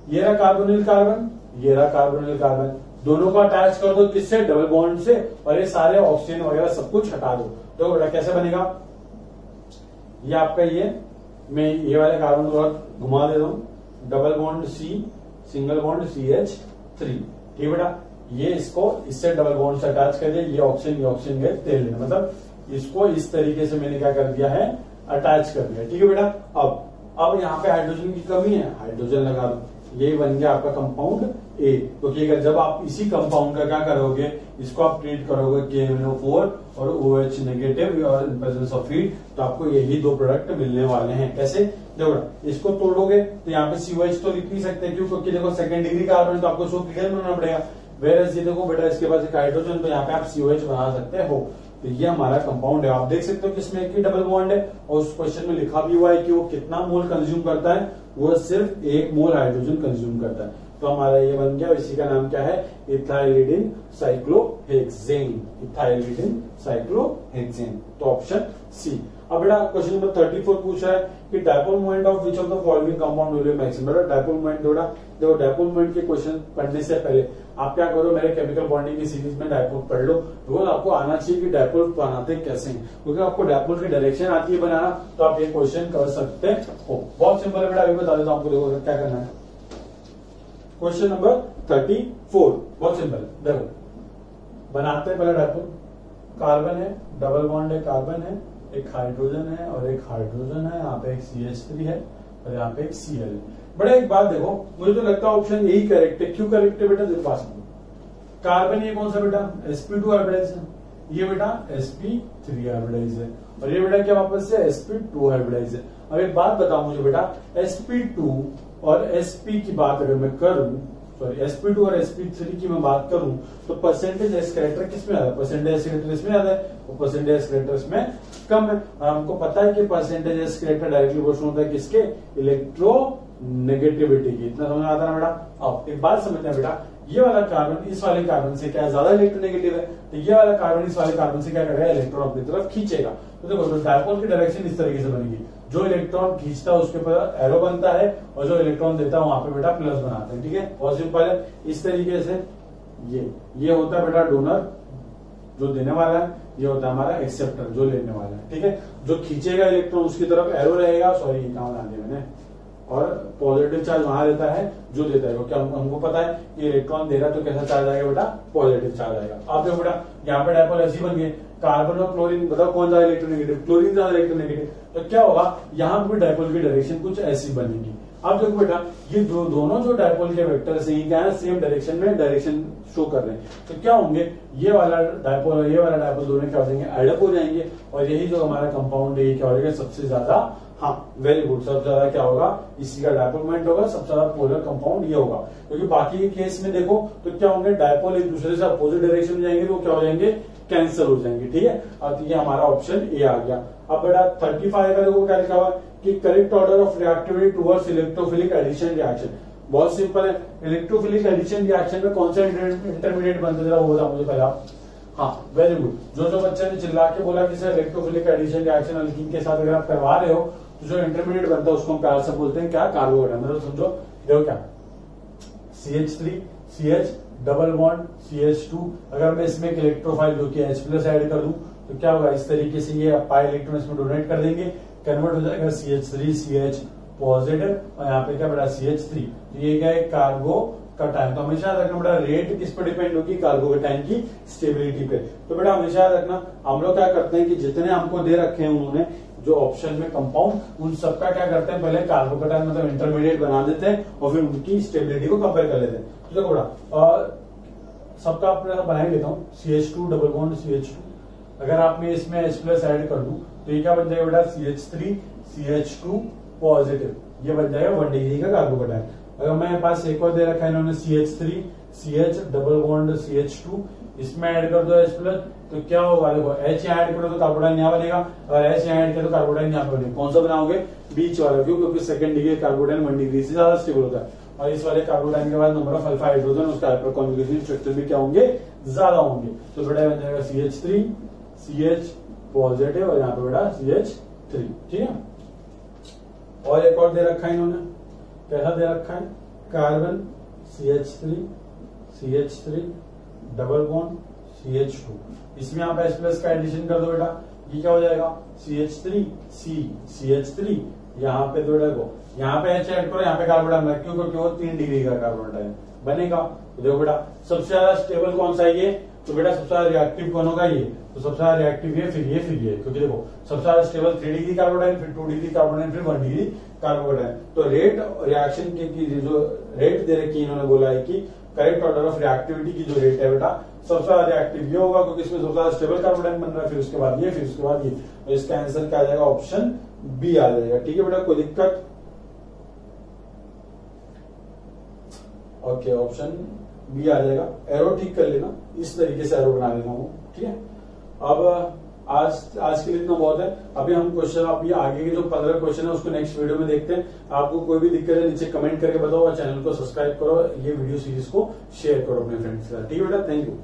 ये रहा कार्बोनिल कार्बन, ये रहा कार्बोनिल कार्बन, दोनों को अटैच कर दो किससे, डबल बॉन्ड से, और ये सारे ऑक्सीजन वगैरह सब कुछ हटा दो। तो बेटा कैसे बनेगा, ये आपका मैं ये वाले कार्बन को घुमा दे रहा हूं, double bond C single bond CH3, ठीक बेटा। ये इसको इससे डबल बॉन्ड से अटैच कर दिया, ये ऑक्सीजन गए तेल लेना, मतलब इसको इस तरीके से मैंने क्या कर दिया है, अटैच कर दिया, ठीक है बेटा। अब यहाँ पे हाइड्रोजन की कमी है, हाइड्रोजन लगा दो, ये बन गया आपका कंपाउंड A। तो क्या जब आप इसी कंपाउंड का क्या करोगे, इसको आप ट्रीट करोगे KMnO4 और OH नेगेटिव और इन प्रेजेंस ऑफ हीट, तो आपको यही दो प्रोडक्ट मिलने वाले हैं। कैसे, देखो इसको तोड़ोगे तो यहाँ पे COH तो लिख नहीं सकते, क्यों, क्योंकि देखो सेकंड डिग्री कार्बन, तो आपको इसको क्लियर बनाना पड़ेगा। वेरस ये देखो बेटा इसके पास एक हाइड्रोजन, तो यहाँ पे आप COH बना सकते हो। तो ये हमारा कंपाउंड है, आप देख सकते हो कि इसमें एक ही डबल बॉन्ड है और उस क्वेश्चन में लिखा भी हुआ है कि वो कितना मोल कंज्यूम करता है, वो सिर्फ 1 मोल हाइड्रोजन कंज्यूम करता है। तो हमारा ये बन गया, इसी का नाम क्या है, इथाइलिडिन साइक्लोहेक्सेन, इथाइलिडिन साइक्लोहेक्सेन, तो ऑप्शन सी। अब बेटा क्वेश्चन नंबर 34 पूछ रहा है कि dipole moment of which of the following compound will be maximum. बेटा डायपोल मोमेंट, बेटा देखो डायपोल मोमेंट के क्वेश्चन पढ़ने से पहले आप क्या करो, मेरे केमिकल बॉन्डिंग की सीरीज में डायपोल पढ़ लो, बिकॉज आपको आना चाहिए कि डायपोल बनाते कैसे हैं, क्योंकि आपको डायपोल की डायरेक्शन आती है बनाना, तो आप ये क्वेश्चन कर सकते हो। बहुत सिंपल है बेटा, अभी बता देता हूँ आपको, देखो क्या करना है। क्वेश्चन नंबर 34 बहुत सिंपल, देखो बनाते हैं पहले डायपोल, कार्बन है, डबल बॉन्ड है, कार्बन है, एक हाइड्रोजन है और एक हाइड्रोजन है, यहाँ पे एक CH3 है और यहाँ पे एक Cl है। बड़ा एक बात देखो, मुझे तो लगता है ऑप्शन यही करेक्ट है। क्यों करेक्ट है बेटा, देखो पास में कार्बन ये कौन सा बेटा, sp2 हाइब्रिडाइज है, ये बेटा sp3 हाइब्रिडाइज है और ये बेटा क्या वापस से sp2 हाइब्रिडाइज है। अब एक बात बताओ मुझे बेटा, sp2 और sp की बात अगर मैं करूं, सॉरी sp2 और sp3 की मैं बात करूं, तो परसेंटेज एस कैरेक्टर किसमें आता है, परसेंटेज एस कैरेक्टर इसमें आता है, और परसेंटेज एस कैरेक्टर इसमें कम है। और हमको पता है कि percentage S character directly proportional होता है किसके, इलेक्ट्रो नेगेटिविटी की। इतना समझ आता है बेटा। अब एक बात समझना बेटा, ये वाला कार्बन इस वाले कार्बन से क्या ज्यादा इलेक्ट्रोनेगेटिव है, तो ये वाला कार्बन इस वाले कार्बन से क्या करेगा, इलेक्ट्रॉन अपनी तरफ खींचेगा। तो देखो तो डायपोल की डायरेक्शन इस तरीके से बनेगी, जो इलेक्ट्रॉन खींचता है उसके ऊपर एरो बनता है और जो इलेक्ट्रॉन देता है वहां पे बेटा प्लस बनाते हैं, ठीक है। बहुत सिंपल है, इस तरीके से ये होता है बेटा डोनर जो देने वाला है, ये होता है हमारा एक्सेप्टर जो लेने वाला है, ठीक है। जो खींचेगा इलेक्ट्रॉन उसकी तरफ एरो रहेगा, सॉरी कहाँ बना दिया मैंने, और पॉजिटिव चार्ज वहां रहता है जो देता है, क्योंकि हमको पता है कि इलेक्ट्रॉन दे रहा है तो कैसा चार्ज आएगा बेटा, पॉजिटिव चार्ज आएगा। आप देखो बेटा यहाँ पे डायपोल ऐसी बन गई, कार्बन और क्लोरीन, बताओ कौन ज्यादा इलेक्ट्रोनेगेटिव, क्लोरीन ज्यादा इलेक्ट्रोनेगेटिव, तो क्या होगा यहाँ पे डायपोल की डायरेक्शन कुछ ऐसी बनेगी। अब देखो बेटा ये दोनों जो डायपोल के वेक्टर्स हैं क्या है, सेम डायरेक्शन में डायरेक्शन शो कर रहे हैं, तो क्या होंगे, ये वाला डायपोल और ये वाला डायपोल दोनों क्या हो जाएंगे, एडअप हो जाएंगे, और यही जो हमारा कंपाउंड है ये क्या हो जाएगा, सबसे ज्यादा, हाँ वेरी गुड, सबसे ज्यादा क्या होगा, इसी का डायपोल मोमेंट होगा, सबसे ज्यादा पोलर कंपाउंड ये होगा। क्योंकि बाकी के केस में देखो तो क्या होंगे, डायपोल एक दूसरे से अपोजिट डायरेक्शन में जाएंगे तो क्या हो जाएंगे, कैंसिल हो जाएंगे, ठीक है। अब ये हमारा ऑप्शन ए आ गया। अब बेटा 35 का देखो क्या लिखा हुआ कि correct order of reactivity towards electrophilic addition reaction. बहुत सिंपल है। इलेक्ट्रोफिलिक एडिशन रिएक्शन में कौन सा इंटरमीडिएट बनता है, जरा वो बताओ मुझे पहले आप। हाँ वेरी गुड। जो बच्चे ने चिल्ला के बोला कि sir electrophilic addition reaction alkene के साथ अगर आप करवा रहे हो तो जो इंटरमीडिएट बनता है उसको हम प्यार से बोलते हैं क्या, कार्बोकेटायन। मतलब समझो देखो क्या, CH3 CH double bond CH2, अगर मैं इसमें एक इलेक्ट्रोफाइल जो कि H+ ऐड कर दूं तो क्या होगा, इस तरीके से ये पाई इलेक्ट्रॉन इसमें डोनेट कर देंगे, कन्वर्ट हो जाएगा CH3 CH पॉजिटिव और यहाँ पे क्या बड़ा CH3, तो ये क्या है, कार्बोकेटायन। तो हमेशा याद रखना बेटा रेट किस पर डिपेंड होगी, कार्बोकेटायन की स्टेबिलिटी पे। तो बेटा हमेशा याद रखना हम लोग क्या करते हैं कि जितने हमको दे रखे हैं उन्होंने जो ऑप्शन में कंपाउंड, उन सबका क्या करते हैं, पहले कार्बोकेटायन मतलब इंटरमीडिएट बना देते हैं और फिर उनकी स्टेबिलिटी को कंपेयर कर लेते हैं। तो देखो बेटा सबका अपने बना ही लेता हूँ, CH2 डबल बॉन्ड CH2, अगर आप मैं इसमें H+ ऐड कर दूं तो ये क्या बन जाएगा बेटा, CH3 CH2 पॉजिटिव, ये बन जाएगा 1 डिग्री का कार्बोकेटायन। अगर मेरे पास एक और दे रखा है इन्होंने CH3 CH double bond CH2, इसमें ऐड कर दो H+ तो क्या होगा, देखो H यहाँ ऐड करो तो कार्बोकेटायन यहाँ बनेगा, और H यहाँ ऐड करो तो कार्बोकेटायन यहाँ पे बनेगा। कौन सा बनाओगे, बीच वाला, क्यों, क्योंकि सेकंड डिग्री कार्बोकेटायन 1 डिग्री से ज्यादा स्टेबल होता है, और इस वाले कार्बोकेटायन के बाद नंबर ऑफ अल्फा हाइड्रोजन उसका हाइपर कॉन्जुगेशन स्ट्रक्चर भी क्या होंगे, ज्यादा होंगे। तो बेटा बन जाएगा CH3 CH पॉजिटिव और यहाँ पे बेटा CH3, ठीक है। और एक और दे रखा है इन्होंने, कैसा दे रखा है, carbon CH3 CH3 double bond CH2, इसमें आप H+ का एडिशन कर दो बेटा, ये क्या हो जाएगा, CH3 CH3, यहाँ पे दो देखो, यहाँ पे H ऐड करो, यहाँ पे कार्बोकेटायन, क्यों, क्योंकि वो 3 डिग्री का कार्बोकेटायन बनेगा। तो देखो बेटा सबसे ज्यादा स्टेबल कौन सा है ये, तो बेटा सबसे ज्यादा रिएक्टिव कौन होगा, ये, तो सबसे ज्यादा रिएक्टिव ये, फिर ये, क्योंकि देखो सबसे ज्यादा स्टेबल 3 डिग्री कार्बोकेटायन, फिर 2 डिग्री कार्बोकेटायन, फिर 1 डिग्री कार्बोकेटायन। तो रेट रिएक्शन की जो रेट दे रखी इन्होंने बोला है कि करेक्ट ऑर्डर ऑफ रिएक्टिविटी की जो रेट है बेटा सबसे ज्यादा रिएक्टिव ये होगा, क्योंकि इसमें सबसे ज्यादा स्टेबल कार्बोकेटायन बन रहा है, फिर उसके बाद ये, फिर उसके बाद ये। तो इसका आंसर क्या आ जाएगा, ऑप्शन बी आ जाएगा। ठीक है बेटा, कोई दिक्कत, ओके, ऑप्शन बी आ जाएगा। एरो ठीक कर लेना, इस तरीके से एरो बना लेना वो, ठीक है। अब आज के लिए इतना बहुत है। अभी हम क्वेश्चन, अभी आगे के जो 15 क्वेश्चन है उसको नेक्स्ट वीडियो में देखते हैं। आपको कोई भी दिक्कत है नीचे कमेंट करके बताओ, और चैनल को सब्सक्राइब करो, ये वीडियो सीरीज को शेयर करो अपने फ्रेंड्स के साथ। ठीक है बेटा, थैंक यू।